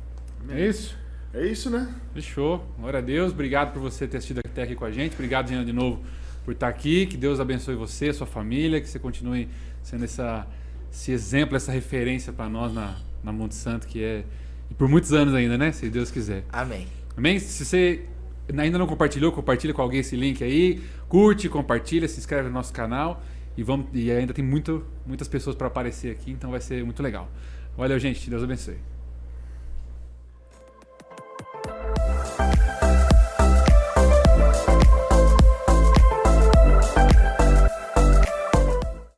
É isso? É isso, né? Fechou. Glória a Deus. Obrigado por você ter assistido até aqui com a gente. Obrigado, Jean, de novo por estar aqui. Que Deus abençoe você, sua família, que você continue sendo esse exemplo, essa referência para nós na Monte Santo, que é e por muitos anos ainda, né? Se Deus quiser. Amém. Amém? Se você ainda não compartilhou, compartilha com alguém esse link aí, curte, compartilha, se inscreve no nosso canal e ainda tem muitas pessoas para aparecer aqui, então vai ser muito legal. Valeu, gente. Deus abençoe.